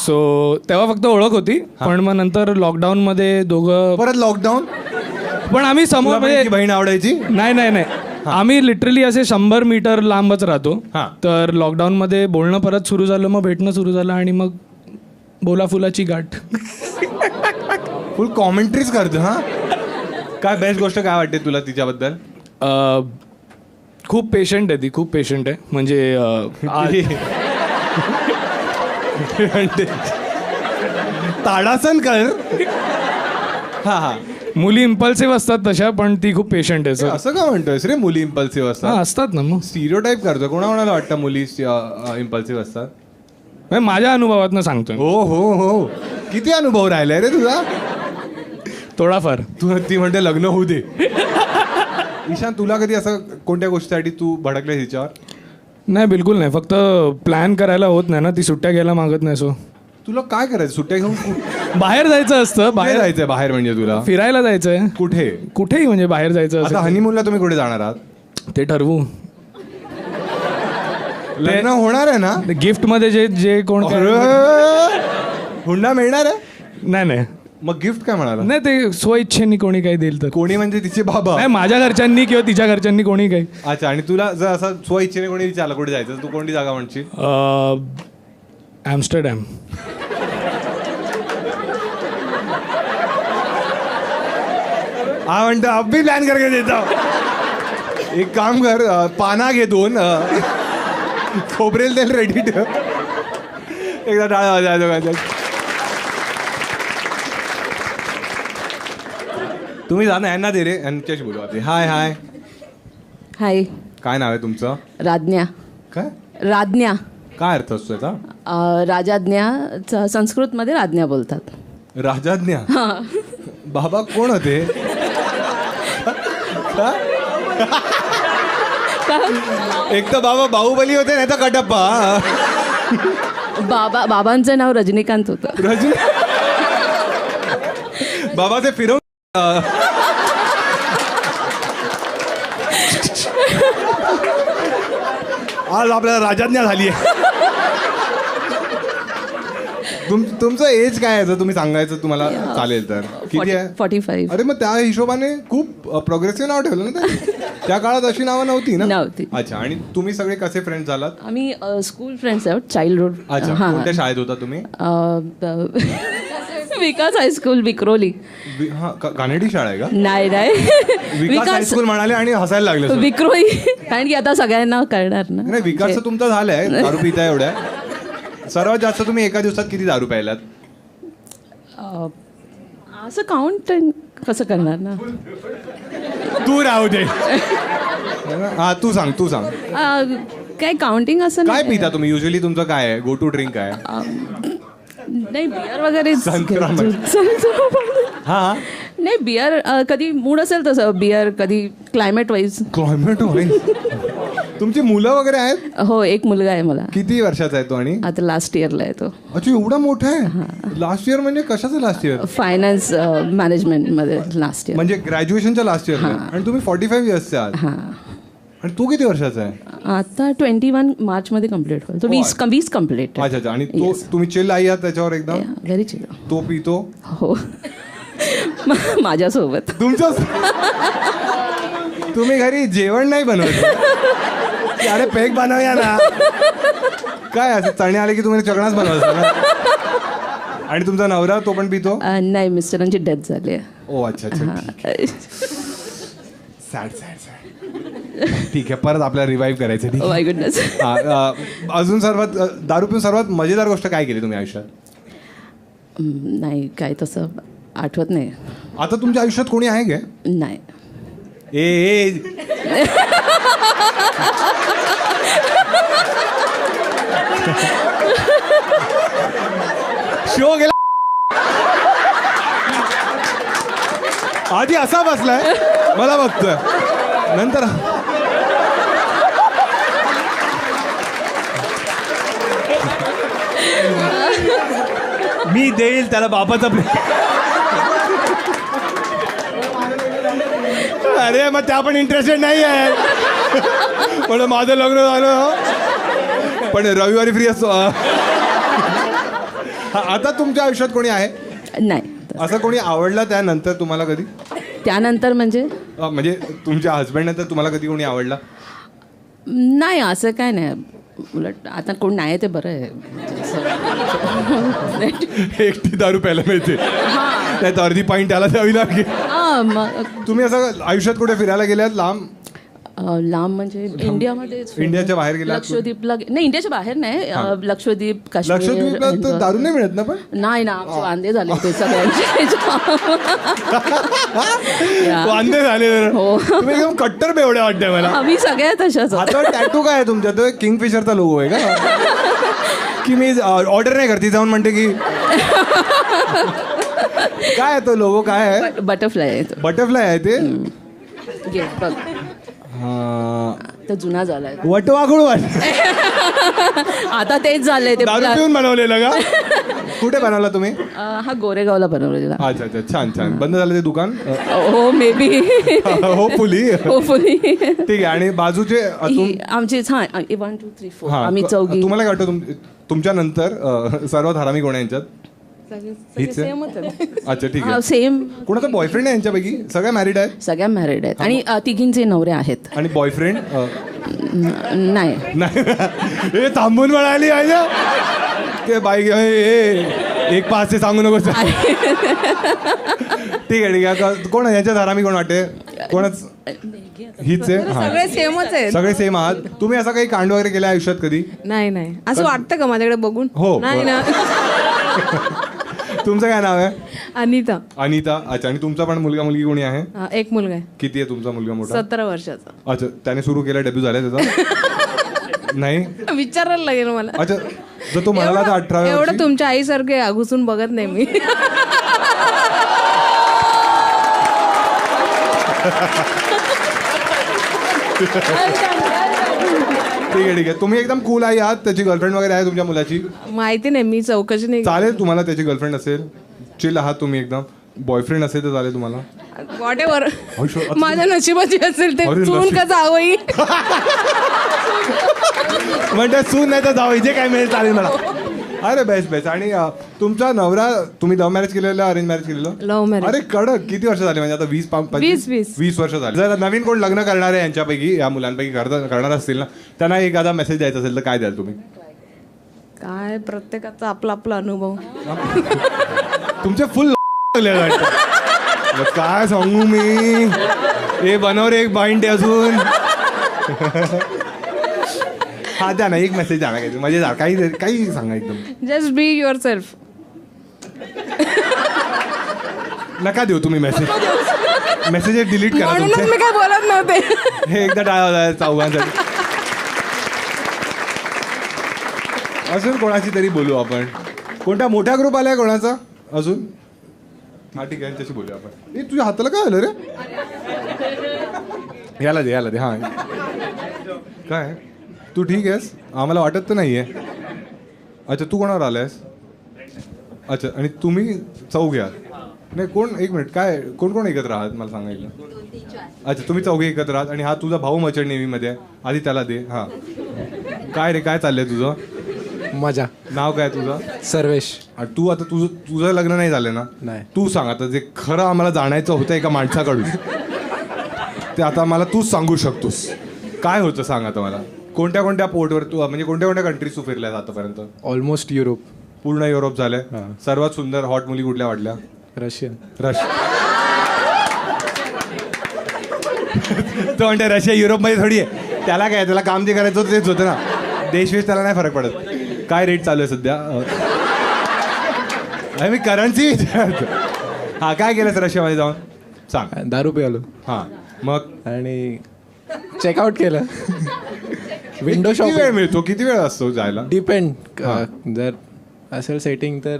सो तेव्हा फक्त ओळख होती पण मग नंतर लॉकडाऊनमध्ये दोघं परत लॉकडाऊन पण आम्ही समोर म्हणजे बहीण आवडायची नाही आम्ही लिटरली असे 100 मीटर लांबच राहतो हां. तर लॉकडाऊनमध्ये बोलणं परत सुरू झालं मग भेटणं सुरू झालं आणि मग बोलाफुलाची गाठ फुल कॉमेंट्रीज करतो हां काय बेस्ट गोष्ट काय वाटते तुला तिच्याबद्दल खूप पेशंट आहे ती खूप पेशंट आहे म्हणजे ताडासन कर हा मुली इम्पल्सिव्ह असतात तशा पण ती खूप पेशंट आहे सर असं का म्हणतोयस रे मुली इम्पल्सिव्ह असतात असतात ना मग स्टिरियोटाईप करतो कोणाला वाटतं मुली इम्पल्सिव्ह असतात म्हणजे माझ्या अनुभवातनं सांगतोय हो किती अनुभव राहिलाय रे तुझा थोडाफार ती म्हणते लग्न होऊ दे ईशान तुला कधी असं कोणत्या गोष्टीसाठी तू भडकले तिच्यावर नाही बिलकुल नाही फक्त प्लॅन करायला होत नाही ना ती सुट्ट्या घ्यायला मागत नाही सो तुला काय करायचं सुट्ट्या घेऊन बाहेर जायचं असतं बाहेर जायचंय बाहेर म्हणजे तुला फिरायला जायचंय कुठे कुठेही म्हणजे बाहेर जायचं आता असं हनीमूनला तुम्ही कुठे जाणार आहात ते ठरवू लग्न होणार आहे ना गिफ्ट मध्ये जे कोण हुंडा मिळणार आहे नाही मग गिफ्ट काय म्हणाला नाही ते स्वइच्छेनी कोणी काही देईल तर कोणी म्हणजे तिचे बाबा नाही माझ्या घरच्यांनी किंवा तिच्या घरच्यांनी कोणी काही अच्छा आणि तुला जर असं स्वइच्छेने कोणी विचारलं कुठे जायचं तू कोणती जागा म्हणशील ॲम्स्टरडॅम हा म्हणतो अभी प्लॅन करके देता एक काम कर पाना घे 2 खोबरेल तेल रेडी ठेव एकदा टाळा वाजवा दोघांच्या तुम्ही जा ना यांना दे रे यांच्याशी बोलू आता हाय हाय काय नाव आहे तुमचं राज्ञा काय राज्ञा काय अर्थ असतो याचा राजाज्ञा संस्कृतमध्ये राज्ञा बोलतात राजाज्ञा बाबा कोण होते एक तर बाबा बाहुबली होते नाही तर कटप्पा बाबांचं नाव रजनीकांत होतं बाबा ते फिरव आज आपल्याला राजाज्ञा झाली आहे. तुमचं एज काय आहे जर तुम्ही सांगायचं तुम्हाला चालेल तर किती आहे? 45. अरे मग त्या हिशोबाने खूप प्रोग्रेसिव्ह नाव ठेवलं ना ते. त्या काळात अशी नावं नव्हती ना. नव्हती. अच्छा. आणि तुम्ही सगळे कसे फ्रेंड झालात? आम्ही स्कूल फ्रेंड्स आहोत, चाइल्डहुड. अच्छा. कोणत्या शाळेत होता तुम्ही? विकास हायस्कूल विक्रोली. हा कानेडी शाळा आहे का? नाही विकास हायस्कूल म्हणाले आणि हसायला लागले सर. विक्रोळी, कारण की आता सगळ्यांना कळणार ना. नाही विकास तर तुमचा झालाय, दारू पिता एवढ्या. सर्वात जास्त तुम्ही एका दिवसात किती दारू प्यायलात? असं काउंट कसं करणार ना. तू राहू दे. हा तू सांग. काय काउंटिंग असं काय नाही. पिता तुम्ही युजली? तुमचं काय आहे गो टू ड्रिंक काय? नाही बिअर वगैरे. संत्रा हा नाही बिअर कधी मूड असेल तसं बिअर, कधी क्लायमेट वाईज. क्लायमेट तुमची मुलं वगैरे आहेत? हो, एक मुलगा आहे मला. किती वर्षाचा आहे तो? आणि आता लास्ट इयरला आहे तो. अच्छा एवढा मोठा आहे? लास्ट इयर म्हणजे कशाचं लास्ट इयर? फायनान्स मॅनेजमेंट मध्ये लास्ट इयर. म्हणजे ग्रॅज्युएशनच्या लास्ट इयर. आणि तुम्ही 45 इयर्सचे आहात. हां. आणि तू किती वर्षाचा आहे? आता 21 मार्च मध्ये कम्प्लीट होईल तो. 20 कम्प्लीट. अच्छा. आणि तो तुम्ही चिल आई आहात त्याच्यावर एकदम? Very chill. तो पितो? हो. माझ्यासोबत. तुमच्या तुम्ही घरी जेवण नाही बनवत? अरे पेक बनवूया ना. काय असं चणे आले की तुम्ही चकणाच बनवायचा ना? आणि तुमचा नवरा तो पण पितो? नाही, मिस्टरांची डेथ झाली आहे. ओ अच्छा. सॅड. ठीक आहे, परत आपल्याला रिवाईव्ह करायचं. ठीक माय गुडनेस. अजून सर्वात दारू पिऊन सर्वात मजेदार गोष्ट काय केली तुम्ही आयुष्यात? नाही काय तसं आठवत नाही. आता तुमच्या आयुष्यात कोणी आहे का? नाही. ए शो गेला. आधी असा बसलाय मला बघतोय, नंतर मी देईल त्याला बापाचा. अरे मग त्या पण इंटरेस्टेड नाही आहे. पण माझं लग्न झालं, पण रविवारी फ्री असतो. आता तुमच्या आयुष्यात कोणी आहे? नाही. असं कोणी आवडला त्यानंतर तुम्हाला कधी? त्यानंतर म्हणजे तुमच्या हस्बंड नंतर तुम्हाला कधी कोणी आवडला? नाही असं काय नाही. उलट आता कोण नाही ते बरं आहे. एकटी दारू प्यायला मिळते, नाही तर अर्धी पॉईंट त्याला द्यावी लागेल. तुम्ही असं आयुष्यात कुठे फिरायला गेल्यात लांब? लांब म्हणजे इंडियामध्ये. इंडियाच्या बाहेर गेला? लक्षद्वीपला. नाही इंडियाच्या बाहेर नाही. लक्षद्वीप, काश्मीर. लक्षद्वीपला तर दारू नाही मिळत ना? पण नाही ना, आमचे वांदे झाले ते सगळ्यांचे. वांदे झाले. तुम्ही एकदम कट्टर बेवड्या वाटतंय मला. आम्ही सगळ्या तशाच. आता टॅटू काय आहे तुमच्या? तो किंगफिशरचा लोगो आहे का? की मी ऑर्डर नाही करते जाऊन म्हणते की काय आहे तो लोगो? काय आहे? बटरफ्लाय आहे तो. बटरफ्लाय आहे ते? बघ तो जुना झालाय. वटवाघूळ वाट. आता तेच झालंय ते. दारू पिऊन बनवलेलं का? कुठे बनवला तुम्ही? हा गोरेगावला बनवलेला. अच्छा अच्छा. छान. बंद झालं ते दुकान? हो मे बी. होपफुली. ठीक आहे. आणि बाजूचे आमचे 1 2 3 4 आम्ही चौघी. तुम्हाला काय वाटतं तुमच्या नंतर सर्वात हरामी कोण आहे यांच्यात? अच्छा ठीक आहे. सेम. कोणाचा बॉयफ्रेंड आहे यांच्यापैकी? सगळ्या मॅरिड आहेत? सगळ्या मॅरिड आहेत आणि तिघींचे नवरे आहेत. आणि बॉयफ्रेंड नाही. हे थांबून म्हणाली आहे ते बाई. एक पाच ते सांगू नको. ठीक आहे. कोण यांच्यात हरामी कोण वाटते? कोणच हीच आहे? सगळे सेमच आहेत. सगळे सेम आहात. तुम्ही असं काही कांड वगैरे केलं आयुष्यात कधी? नाही. असं वाटतं का माझ्याकडे बघून? हो. नाही ना. तुमचं काय नाव आहे? अनिता. अच्छा. आणि तुमचा पण मुलगा मुलगी कोणी आहे? एक मुलगा आहे. किती आहे तुमचा मुलगा? मोठा? 17 वर्षाचा. अच्छा. त्याने सुरू केला, डेब्यू झालाय त्याचा? नाही विचारायला लागेल मला. अच्छा. जर तो म्हणाला तर 18. एवढं तुमच्या आईसारखे घुसून बघत नाही मी. ठीक आहे. तुम्ही एकदम कूल आई आहात. त्याची गर्लफ्रेंड वगैरे आहे तुमच्या मुलाची? माहिती नाही, मी चौकशी नाही. चालेल तुम्हाला त्याची गर्लफ्रेंड असेल. चिल आहात तुम्ही एकदम. बॉयफ्रेंड असेल तर चालेल तुम्हाला? व्हॉट एव्हर आता- माझ्या नशिबाची असेल ते अरे चून नशीब. का जावई. म्हणजे सून नाही तर जाऊ जे काय मिळेल चालेल मला. अरे बेस्ट बेस्ट. आणि तुमचा नवरा, तुम्ही लव्ह मॅरेज केलेलं अरेंज मॅरेज केलेलं? Love marriage. अरे कडक. किती वर्ष झाले म्हणजे आता 20 वर्ष झाले. जर नवीन कोण लग्न करणार आहे यांच्यापैकी, या मुलांपैकी करणार असतील ना, त्यांना एखादा मेसेज द्यायचा असेल तर काय द्याल तुम्ही? काय प्रत्येकाचा आपला आपला अनुभव. तुमचे फुल काय सांगू मी. हे बनव रे एक पॉइंट आहे अजून. हा द्या ना एक मेसेज द्या ना काही मजेदार काही सांगा एकदम. Just be your self. नका देऊ तुम्ही मेसेज डिलीट करा म्हणूनच तुमचे. मी काय बोलत नव्हते. हे एकदा टाळा चौघांसाठी. अजून कोणाची तरी बोलू आपण. कोणता मोठा ग्रुप आलाय कोणाचा अजून? हा ठीक आहे यांच्याशी बोलूया आपण. तुझ्या हाताला काय आलं रे? याला दे हा. काय तू ठीक आहेस? आम्हाला वाटत तर नाहीये. अच्छा तू कोणावर आलायस? अच्छा आणि तुम्ही चौघे आहात? नाही कोण, एक मिनिट, काय कोण कोण एकत्र आहात मला सांगायला? अच्छा तुम्ही चौघे एकत्र आहात. आणि हा तुझा भाऊ मर्चंट नेव्हीमध्ये आहे. आधी त्याला दे. हा काय रे काय चाललंय तुझं? मजा. नाव काय तुझं? सर्वेश. आणि तू आता तुझं लग्न नाही झालं ना? नाही. तू सांग आता जे खरं आम्हाला जाणायचं होतं एका माणसाकडून ते आता मला तूच सांगू शकतोस. काय होतं सांग आता मला. कोणत्या पोर्टवर तू म्हणजे कोणत्या कंट्रीज तू फिरल्यास आतापर्यंत? Almost Europe. पूर्ण युरोप झालंय. सर्वात सुंदर हॉट मुली कुठल्या वाटल्या? रशियन. तो म्हणते रशिया युरोपमध्ये थोडी आहे. त्याला काय, त्याला काम जे करायचं होतं तेच होतं ना. देशवेश त्याला नाही फरक पडत. काय रेट चालू आहे सध्या? मी करन्सी. हा काय केलंस रशियामध्ये जाऊन सांग. दारू प्यालो. हा मग आणि चेकआउट केलं. विंडो किती वेळ शॉपिंग. मिळतो? किती वेळ असतो जायला? डिपेंड. जर असेल सेटिंग तर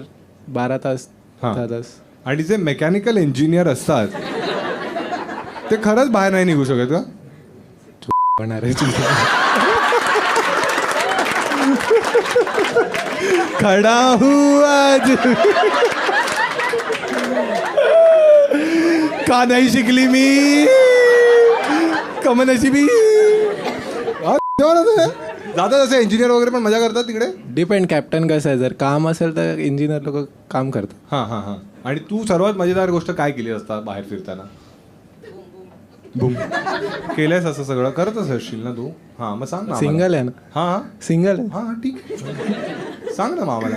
12 तास हा. 10 तास. आणि जे मेकॅनिकल इंजिनियर असतात ते खरंच बाहेर नाही निघू शकत का? होणार आहे. खडा हूँ आज का नाही शिकली मी कमनशिबी. जातात असे इंजिनियर वगैरे पण मजा करतात तिकडे. डिपेंड कॅप्टन कसं आहे. जर काम असेल तर इंजिनियर लोक काम करतात. हां. आणि तू सर्वात मजेदार गोष्ट काय केली असता बाहेर फिरताना? बूम केलंयस असं सगळं करतच असशील ना तू? हां मग सांग ना. सिंगल आहे ना? हां सिंगल आहे. हां ठीक आहे. सांग ना मग आम्हाला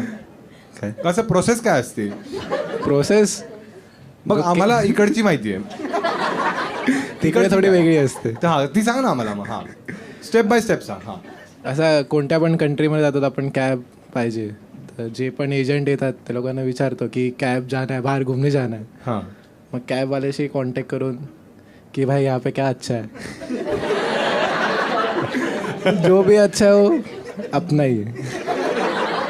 काय कसं प्रोसेस काय असते? प्रोसेस मग आम्हाला इकडची माहिती आहे. तिकडे थोडी वेगळी असते. हां ती सांग ना आम्हाला. मग हां स्टेप बाय स्टेप सांग. हां असा कोणत्या पण कंट्रीमध्ये जातात आपण कॅब पाहिजे तर जे पण एजंट येतात ते लोकांना विचारतो की कॅब जाना है, बाहर घूमने जाना है. हां मग कॅब वाल्याशी कॉन्टॅक्ट करून कि भाई यहाँ पे क्या अच्छा है. जो भी अच्छा है वो अपना ही है.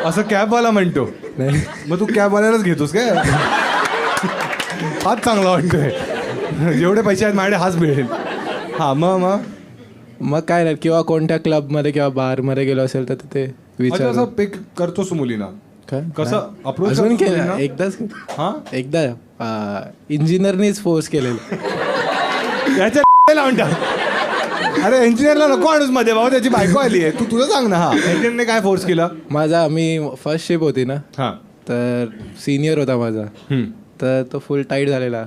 असं कॅबवाला म्हणतो. नाही मग तू कॅबवाल्यालाच घेतोस काय? हाच चांगला वाटतोय. जेवढे पैसे आहेत माझ्याकडे हाच मिळेल. हां मग काय नाही. किंवा कोणत्या क्लबमध्ये किंवा बारमध्ये गेलो असेल तर तिथे अच्छा विचार. असं पिक करतोस मुलीना? काय कसं अप्रोच अजून केलं एकदाच. हां एकदा इंजिनियरनीच फोर्स केलेलं. याच्या लावून टाक. अरे इंजिनियरला नको आणूस मध्ये भाऊ, त्याची बायको आली आहे. तू तुझं सांग ना. हा इंजिनियरने काय फोर्स केला? मी फर्स्ट शिप होती ना, हां तर सिनियर होता माझा, तर तो फुल टाईट झालेला.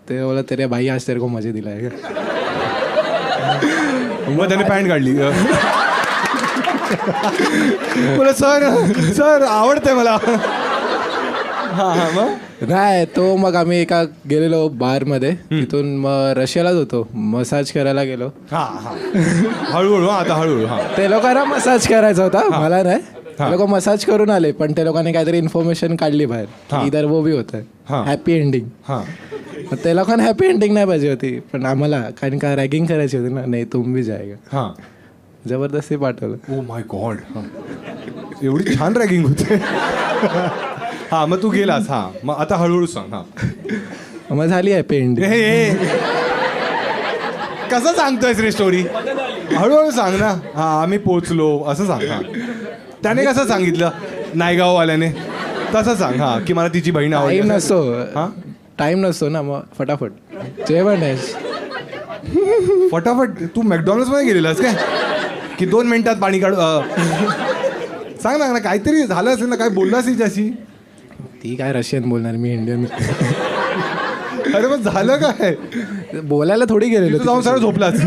ते बोला तेरे भाई आज तेरे को मजे दिलाय. मग त्याने पॅन्ट काढली. बोला सर आवडतंय मला. हां मग नाही तो मग आम्ही एका गेलेलो बारमध्ये. तिथून मग रशियालाच होतो, मसाज करायला गेलो. हां हळूहळू. आता हळूहळू. हां ते लोकांना मसाज करायचा होता, मला नाही. ते लोक मसाज करून आले, पण ते लोकांनी काहीतरी इन्फॉर्मेशन काढली बाहेर. इधर वो भी होत आहे हॅपी एंडिंग. हां ते लोकांना हॅपी एंडिंग नाही पाहिजे होती, पण आम्हाला कारण का रॅगिंग करायची होती ना. नाही तुम भी जाएगा. हां जबरदस्ती पाठवलं. Oh my God. एवढी छान रॅगिंग होते. हां मग तू गेलास. हां मग आता हळूहळू सांग. हां मग झाली हॅपी एंडिंग. कसं सांगतोयस रे स्टोरी? हळूहळू सांग ना. हां आम्ही पोचलो असं सांग. हां त्याने कसं सांगितलं नायगाववाल्याने? तसं सांग. हां की मला तिची बहीण आवडली टाईम नसतो. हां टाईम नसतो ना, मग फटाफट जेवण आहे. फटाफट तू मॅकडॉनल्ड्स मध्ये गेलेलास काय की 2 मिनिटात पाणी काढू सांग ना काहीतरी झालं असेल ना, काय बोललास तिच्याशी? ती काय रशियन बोलणार, मी इंडियन. अरे मग झालं काय? बोलायला थोडी गेलेलो. तू जाऊन सरळ झोपलास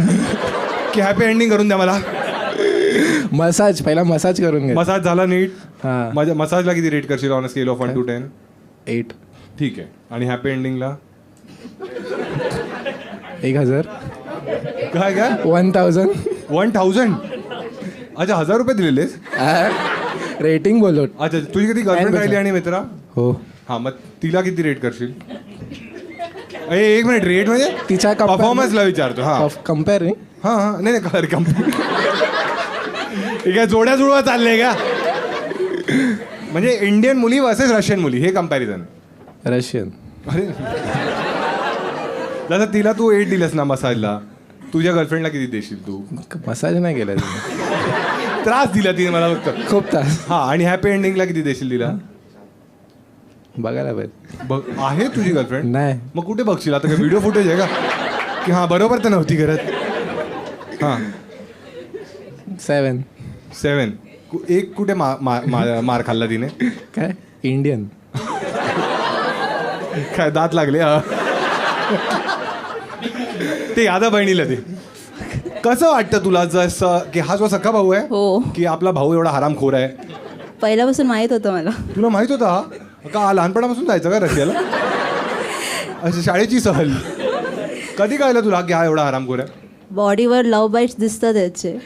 की हॅपी एंडिंग करून द्या मला. मसाज पहिला मसाज करून घे. मसाज झाला नीट. हां, माझ्या मसाजला किती रेट करशील ऑन स्केल ऑफ 1 to 10? 8. ठीक आहे. आणि हॅपी एंडिंगला 1000. काय काय 1000. 1000? अच्छा, 1000 रुपये दिलेलेस? रेटिंग बोललो. अच्छा, तुझी किती गर्लफ्रेंड राहिली आणि मित्रा? हो. हा, मग तिला किती रेट करशील? एक मिनिट, रेट म्हणजे तिच्या परफॉर्मन्सला विचारतो. हा, कम्पेअर नाही. हा हा, नाही नाही, कंपेअर. ठीक आहे, जोड्या जुळवा चाललंय का? म्हणजे इंडियन मुली वर्सेस रशियन मुली हे कम्पॅरिझन. रशियन. अरे दादा, तिला तू 8 दिलंस ना मसाजला, तुझ्या गर्लफ्रेंडला किती देशील तू? मसाज नाही केला. त्रास दिला तिने मला फक्त. खूप तास. हा, आणि हॅपी एंडिंगला किती देशील तिला? बघायला पाहिजे. बघ, आहे तुझी गर्लफ्रेंड? नाही. मग कुठे बघशील आता? काय व्हिडिओ फुटेज आहे का की हा बरोबर तर नव्हती करत? हा, 7. एक कुठे मार खाल्ला तिने? काय इंडियन. काय दात लागले? ते यादा बहिणीला ते कसं वाटतं तुला, जसं की हा जो सख्खा भाऊ आहे हो, की आपला भाऊ एवढा हरामखोर आहे? पहिल्यापासून माहीत होतं मला. तुला माहित होता हा? का लहानपणापासून जायचं का रशियाला? अच्छा, शाळेची सहल. कधी कळलं तुला की हा एवढा हरामखोर आहे? बॉडीवर लव्ह बाईट्स दिसतात त्याचे.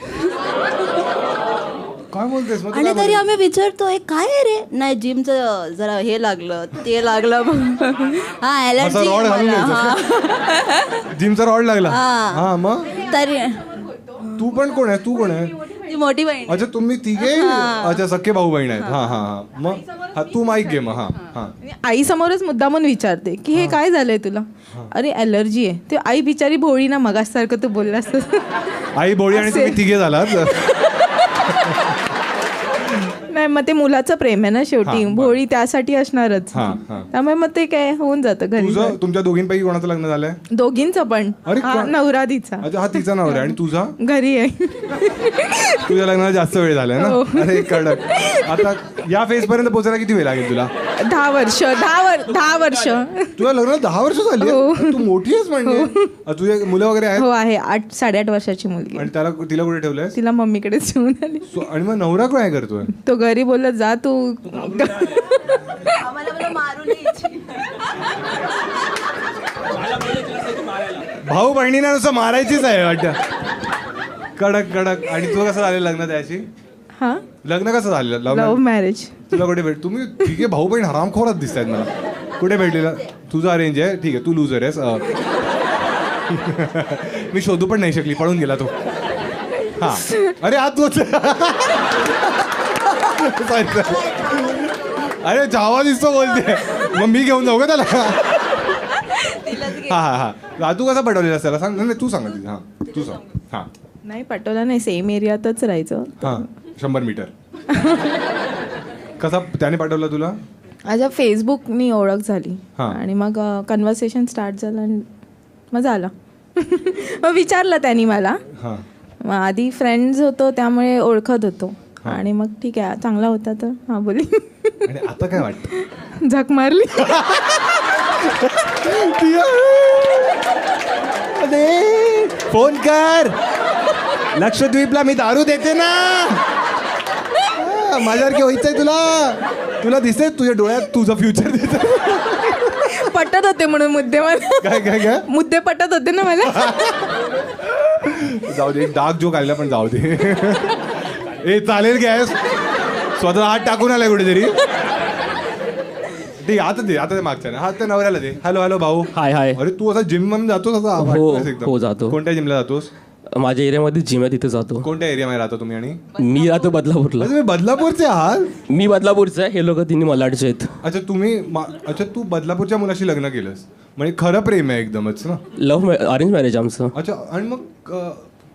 काय बोलतेस? मग तू आणि काय तरी बोलतेस? आम्ही विचारतो काय आहे रे? नाही, जिमचं जरा हे लागलं, ते लागलं. हा, असा ॲलर्जी रॉड घालून मला. घ्यायचा. जिमचा रॉड लागला? हा. हा, मग तरी तू पण कोण आहे? तू कोण आहे? ती मोठी बहीण. अच्छा, तुम्ही तिघे अच्छा सख्खे भाऊ बहीण आहेत. हा हा हा, मग हा तू माईक घे मग. हा हा, आई समोरच मुद्दामून विचारते की हे काय झालंय तुला? अरे ॲलर्जी आहे. ते आई बिचारी भोळी ना, मगासारखं तू बोललास. आई बोळी आणि तुम्ही तिघे झालात. नाही, मग ते मुलाचं प्रेम आहे ना शेवटी. हा, बरं. भोळी त्यासाठी असणारच. हा हा. त्यामुळे मग ते काय होऊन जातं घरी. तुझं तुमच्या दोघींपैकी कोणाचं लग्न झालंय? दोघींचं पण. अरे, हा, नवरा तिचा अच्छा, हा तिचा नवरा आहे. आणि तुझा? घरी आहे. तुझ्या लग्नाला जास्त वेळ झालाय ना? अरे कडक. आता या फेज पर्यंत पोहोचायला किती वेळ लागेल तुला? 10 वर्ष. 10 वर्ष. तुझ्या लग्नाला 10 वर्ष झाली? तू मोठी आहेस म्हणजे. तुझे मुलं वगैरे आहेत? हो, आहे. 8-8.5 वर्षाची मुलगी. आणि तिला कुठे ठेवलंय? तिला मम्मीकडेच ठेवून आली. आणि मग नवरा काय करतोय? तो घरी बोलला, जा तू. भाऊ बहिणींना नुसतं मारायचीच आहे वाटतं. कडक कडक. आणि तुझं कसं झालं लग्न त्याची? हा, लग्न कसं झालेलं? Love marriage. तुला कुठे भेट? तुम्ही ठीक भाऊ बहीण हरामखोरच दिसत आहेत मला. कुठे भेटलेलं? तुझं अरेंज आहे? ठीक आहे, तू लुजर आहेस. मी शोधू पण नाही शकली, पळून गेला तो. हा, अरे आज तू अरे जावा दिसतो बोलते. मग मी घेऊन जाऊ का त्याला? हा हा हा, तू कसा पटवलेला त्याला सांग. नाही तू सांग. हा, तू सांग. हा, नाही, पटवला नाही. सेम एरियातच राहायचं. हा, 100 मीटर. कसा त्याने पाठवला तुला? माझ्या फेसबुकनी ओळख झाली. हा. आणि मग कन्व्हर्सेशन स्टार्ट झालं आणि मग झालं. मग विचारलं त्यांनी मला. हा, मग आधी फ्रेंड्स होतो त्यामुळे ओळखत होतो. आणि मग ठीक आहे, चांगला होता तर हा बोली. आणि आता काय वाटतं? झक मारली. फोन कर. लक्षद्वीपला मी दारू देते ना. माझ्यासारखी व्हायचंय तुला. तुला दिसतंय तुझ्या डोळ्यात तुझं फ्युचर दिसत. पटत होते म्हणून मुद्दे मला. काय काय काय? मुद्दे पटत होते ना मला. जाऊ दे, डार्क जोक आलेला पण जाऊ दे. ए चालेल गॅस. स्वतः हात टाकून आलाय कुठेतरी. ठीक आता ते मागच्या ना. हात त्या नवऱ्याला दे. हॅलो हॅलो भाऊ. हाय हाय. अरे तू असा जिम मध्ये जातोस असा हो, वाटतोयस एकदम. हो, जातो. कोणत्या जिमला जातोस? माझ्या एरियामध्ये जिम आहे, तिथे जातो. कोणत्या एरियामध्ये राहता तुम्ही? आणि मी राहतो बदलापूरला. तुम्ही बदलापूरचे आहात? मी बदलापूरचा आहे, हे लोक तिन्ही मलाडचे आहेत. अच्छा तुम्ही अच्छा तू बदलापूरच्या मुलाशी लग्न केलंस म्हणजे खरं प्रेम आहे एकदमच ना? अरेंज मॅरेज आमचं. अच्छा. आणि मग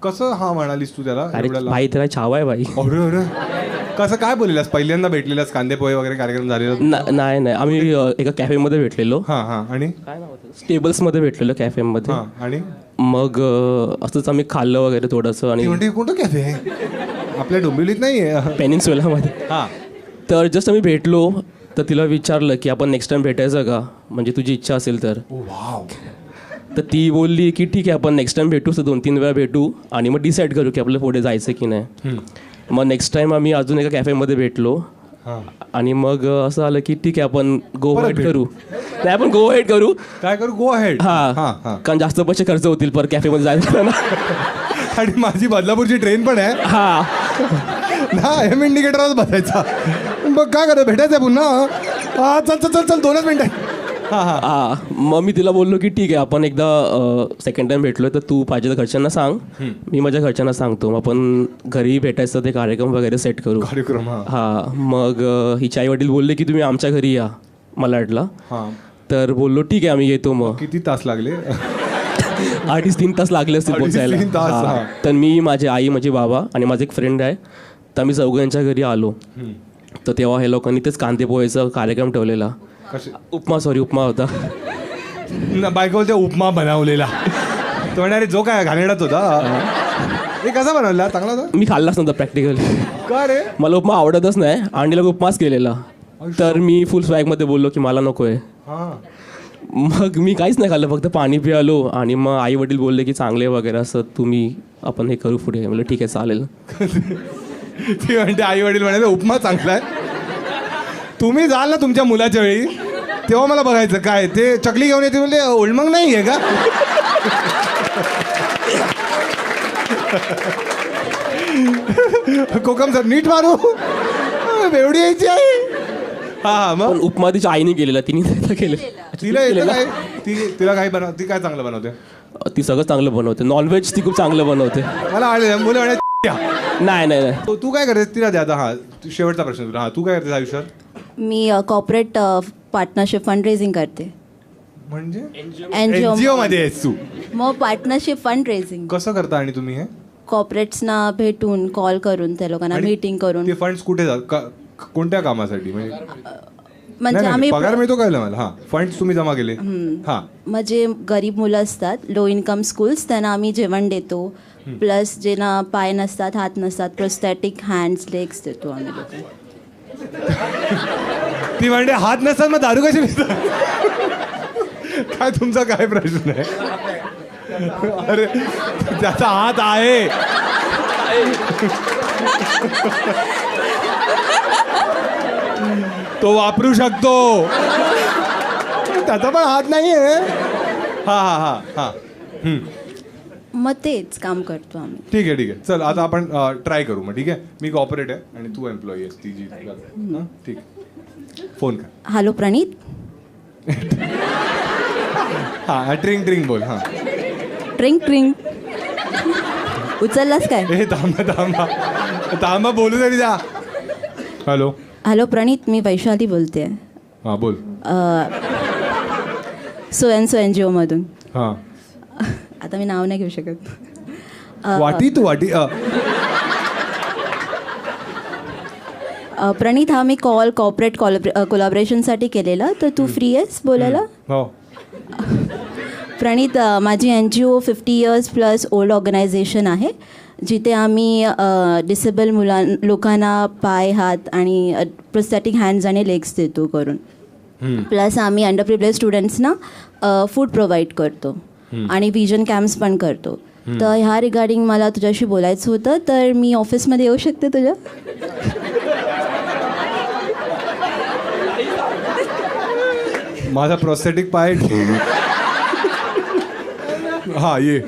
कसं हा म्हणालीस तू त्याला? अरे भाई त्याला छावा आहे भाई. अरे अरे कसं काय बोललेलास पहिल्यांदा भेटलेलास कांदे पोहे वगैरे कार्यक्रम झालेला नाही नाही आम्ही एका कॅफेमध्ये भेटलेलो. हां हां आणि काय नाव होतं स्टेबल्समध्ये भेटलेलो कॅफेमध्ये. हां आणि मग असंच आम्ही खाल्लं वगैरे थोडंसं ती आणि म्हणते कोणतं कॅफे आहे आपल्या डोंबिवलीत नाही आहे. पेनिन्सुलामध्ये. हां तर जस्ट आम्ही भेटलो तर तिला विचारलं की आपण नेक्स्ट टाइम भेटायचं का, म्हणजे तुझी इच्छा असेल तर. वाव. तर ती बोलली की ठीक आहे आपण नेक्स्ट टाइम भेटू, तर 2-3 वेळा भेटू आणि मग डिसाईड करू की आपल्याला पुढे जायचं की नाही. मग नेक्स्ट टाइम आम्ही अजून एका कॅफेमध्ये भेटलो आणि मग असं आलं की ठीक आहे आपण गो परत हेड भेटू. करू. नाही आपण गो हेड करू. काय करू गो अहेड. हां हा हां कारण जास्त पैसे खर्च होतील पर कॅफेमध्ये जायचं ना. आणि माझी बदलापूरची ट्रेन पण आहे हा ना, एम इंडिकेटरच बसायचा. मग काय करत भेटायचं आहे पुन्हा. हां चल चल चल चल 2च मिनिटं. हां हां हा मग मी तिला बोललो की ठीक आहे आपण एकदा सेकंड टाइम भेटलोय तर तू पाहिजे तर घरच्यांना सांग, मी माझ्या घरच्यांना सांगतो, मग आपण घरी भेटायचं ते कार्यक्रम वगैरे सेट करू. कार्यक्रम. हां हा मग हिचे आई वडील बोलले की तुम्ही आमच्या घरी या मलाडला. हां तर बोललो ठीक आहे आम्ही येतो. मग किती तास लागले. 2.5-3 तास लागले असतील 2.5-3 पोचायला. तास, हा. हा. तर मी माझे आई माझे बाबा आणि माझे एक फ्रेंड आहे तर आम्ही चौघांच्या घरी आलो. तर तेव्हा हे लोकांनी तेच कांदे पोहेचा कार्यक्रम ठेवलेला. कसे उपमा होता. बायको बोलते उपमा बनवलेला. तो म्हणणारे जो काय घाणेरडाच होता. हे कसा बनवला चांगला होता. मी खाल्लाच नव्हता प्रॅक्टिकली. का रे. मला उपमा आवडतच नाही आणि लोक उपमाच केलेला. तर मी फुल स्वॅगमध्ये बोललो की मला नको आहे. हां मग मी काहीच नाही खाल्लं, फक्त पाणी पियालो आणि मग आई वडील बोलले की चांगले वगैरे असं तुम्ही आपण हे करू पुढे. म्हणलं ठीक आहे चालेल. ती म्हणते आई वडील म्हणाले उपमा चांगला आहे. तुम्ही जाल ना तुमच्या मुलाच्या वेळी तेव्हा मला बघायचं काय ते चकली घेऊन येते म्हणजे ओल्डमंग नाही आहे का. कोकम सर नीट मारू एवढी यायची आहे. हा हा मग पण उपमा तिच्या आईने केलेला, तिने केलेला. तिला येतं काय तिला काय बनव ती काय चांगलं बनवते. ती सगळं चांगलं बनवते. नॉनव्हेज ती खूप चांगलं बनवते. मला आवडलं मुलं म्हणायचं नाही नाही नाही तू काय करतेस तिला द्या आता. हा शेवटचा प्रश्न तुला. हा तू काय करतेस आयुष्यात. मी कॉर्पोरेट पार्टनरशिप फंड रेझिंग करते. म्हणजे एनजीओ NGO मध्ये आहेस तू. मग पार्टनरशिप फंड रेझिंग कसं करता आणि तुम्ही हे कॉर्पोरेट्सना भेटून कॉल करून त्या लोकांना आणि मीटिंग करून ते फंड्स कुठे जातात कोणत्या कामासाठी म्हणजे म्हणजे नाही, आम्ही पगार मिळतो कळलं मला. हां फंड्स तुम्ही जमा केले. हां मग जे गरीब मुलं असतात लो इन्कम स्कूल्स त्यांना आम्ही जेवण देतो. प्लस ज्यांना पाय नसतात हात नसतात प्रोस्थेटिक हँड्स लेग्स देतो आम्ही लोक. ती म्हणते हात नसतात मग दारू कशी पितात. काय तुमचा काय प्रश्न आहे. अरे त्याचा हात आहे. तो वापरू शकतो. त्याचा पण हात नाही आहे. हा हा हा हा मग तेच काम करतो आम्ही. ठीक आहे ठीक आहे चल आता आपण ट्राय करू मग. ठीक आहे मी कॉर्पोरेट आहे आणि तू एम्प्लॉई आहेस ती जी. हां ठीक आहे फोन कर. हॅलो प्रणीत. हां ट्रिंग ट्रिंग बोल. हां ट्रिंग ट्रिंग उचललास काय. ए थांबा थांबा थांबा बोलू तरी द्या. हॅलो हॅलो प्रणीत मी वैशाली बोलते. हां बोल. सो NGO मधून. हां आता मी नाव नाही घेऊ शकत. वाटी तू वाटी. प्रणीत हा मी कॉल कॉर्पोरेट कोलॅबरेशनसाठी केलेला तर तू फ्री आहेस बोलायला. हो प्रणीत माझी NGO 50 years plus old organisation आहे जिथे आम्ही डिसेबल लोकांना पाय हात आणि प्रोस्थेटिक हँड्स आणि लेग्स देतो करून. प्लस आम्ही अंडर प्रिव्हिलेज स्टुडंट्सना फूड प्रोव्हाइड करतो आणि व्हिजन कॅम्प्स पण करतो. तर ह्या रिगार्डिंग मला तुझ्याशी बोलायचं होतं तर मी ऑफिसमध्ये येऊ शकते तुझ्या. माझा प्रोस्थेटिक पाय. हा ये.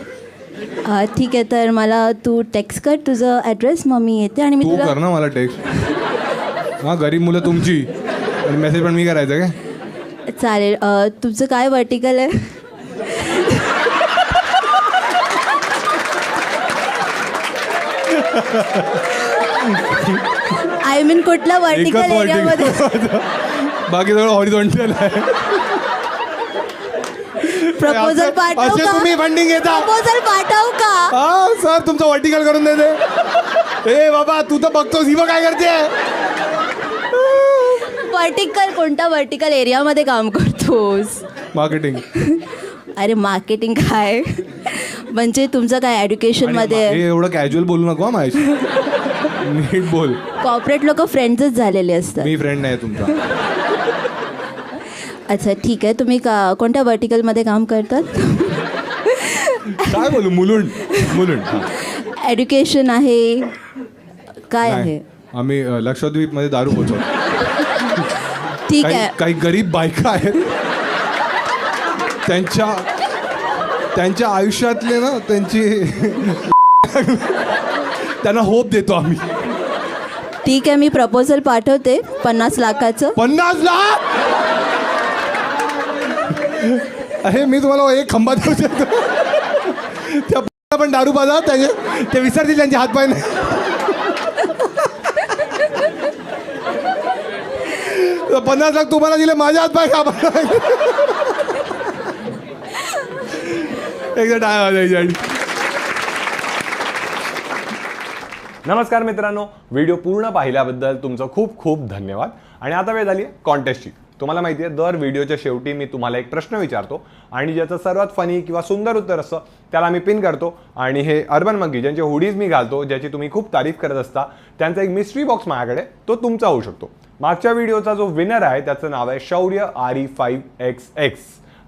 ठीक आहे तर मला तू टेक्स्ट कर तुझं ॲड्रेस मग मी येते आणि मी तू तुला कर ना मला टेक्स्ट. हां गरीब मुलं तुमची आणि मेसेज पण मी करायचं काय. चालेल. तुझं काय वर्टिकल आहे. आय मीन कुठला वर्टिकल एरियामध्ये. बाकी सगळं हॉरिझॉन्टल आहे. प्रपोजल पाठवू असे का. तुम्ही फंडिंग घेता. प्रपोजल पाठवू का. हा सर तुमचं वर्टिकल करून देते. ए बाबा तू तर बघतोस ही बघ काय करते. कोणत्या वर्टिकल एरियामध्ये काम करतोस? मार्केटिंग. अरे मार्केटिंग काय म्हणजे तुमचं काय एज्युकेशनमध्ये? एवढं कॅज्युअल बोलू नको माझ्याशी, नीट बोल. कॉर्पोरेट लोक फ्रेंड्सच झालेले असतात. मी फ्रेंड नाही तुमचा. अच्छा ठीक आहे. तुम्ही कोणत्या वर्टिकलमध्ये काम करतात? काय बोलू? मुलुंड. एज्युकेशन आहे काय आहे? आम्ही लक्षद्वीप मध्ये दारू पोचवतो. ठीक आहे. काही गरीब बायका आहेत, त्यांच्या आयुष्यातले ना त्यांना होप देतो आम्ही. ठीक आहे, मी प्रपोजल पाठवते 50 लाखाचं. 50 लाख? अरे मी तुम्हाला एक खंबा देऊ शकतो. त्या पण दारू पाजा ते विसरतील त्यांचे हातपाय नाही. तर 50 लाख तुम्हाला दिले, माझ्या हातपाय का? एकदा टाळ्या वाजवायच्या. नमस्कार मित्रांनो, व्हिडिओ पूर्ण पाहिल्याबद्दल तुमचं खूप खूप धन्यवाद. आणि आता वेळ झाली आहे कॉन्टेस्टची. तुम्हाला माहिती आहे दर व्हिडिओच्या शेवटी मी तुम्हाला एक प्रश्न विचारतो आणि ज्याचं सर्वात फनी किंवा सुंदर उत्तर असतं त्याला मी पिन करतो. आणि हे अर्बन मंकी ज्यांचे हुडीज मी घालतो, ज्याची तुम्ही खूप तारीफ करत असता, त्यांचा एक मिस्ट्री बॉक्स माझ्याकडे, तो तुमचा होऊ शकतो. मागच्या व्हिडिओचा जो विनर आहे त्याचं नाव आहे शौर्य RE5XX.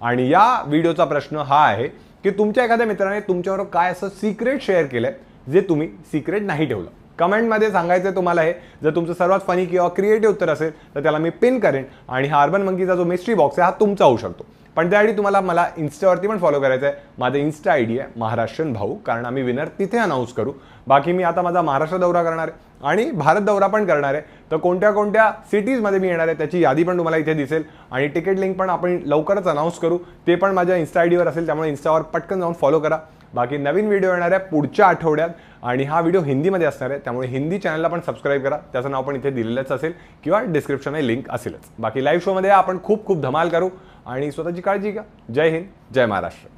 आणि या व्हिडिओचा प्रश्न हा आहे की तुमच्या एखाद्या मित्राने तुमच्यावर काय असं सिक्रेट शेअर केलंय जे तुम्ही सिक्रेट नाही ठेवलं. कमेंटमध्ये सांगायचं तुम्हाला हे. जर तुमचं सर्वात फनी किंवा क्रिएटिव्ह उत्तर असेल तर त्याला मी पिन करेन आणि हा अर्बन मंकीचा जो मिस्ट्री बॉक्स आहे हा तुमचा होऊ शकतो. पण त्यासाठी तुम्हाला मला इन्स्टावरती पण फॉलो करायचं आहे. माझं इन्स्टा ID आहे महाराष्ट्रीयन भाऊ, कारण आम्ही विनर तिथे अनाऊन्स करू. बाकी मी आता माझा महाराष्ट्र दौरा करणार आहे आणि भारत दौरा पण करणार आहे. तर कोणत्या कोणत्या सिटीजमध्ये मी येणार आहे त्याची यादी पण तुम्हाला इथे दिसेल आणि तिकीट लिंक पण आपण लवकरच अनाऊन्स करू. ते पण माझ्या इन्स्टा IDवर असेल, त्यामुळे इन्स्टावर पटकन जाऊन फॉलो करा. बाकी नवीन व्हिडिओ येणार आहे पुढच्या आठवड्यात आणि हा व्हिडिओ हिंदीमध्ये असणार आहे, त्यामुळे हिंदी चॅनलला पण सबस्क्राईब करा. त्याचं नाव पण इथे दिलेलंच असेल किंवा डिस्क्रिप्शनमध्ये लिंक असेलच. बाकी लाईव्ह शोमध्ये आपण खूप खूप धमाल करू आणि स्वतःची काळजी घ्या. जय हिंद, जय महाराष्ट्र.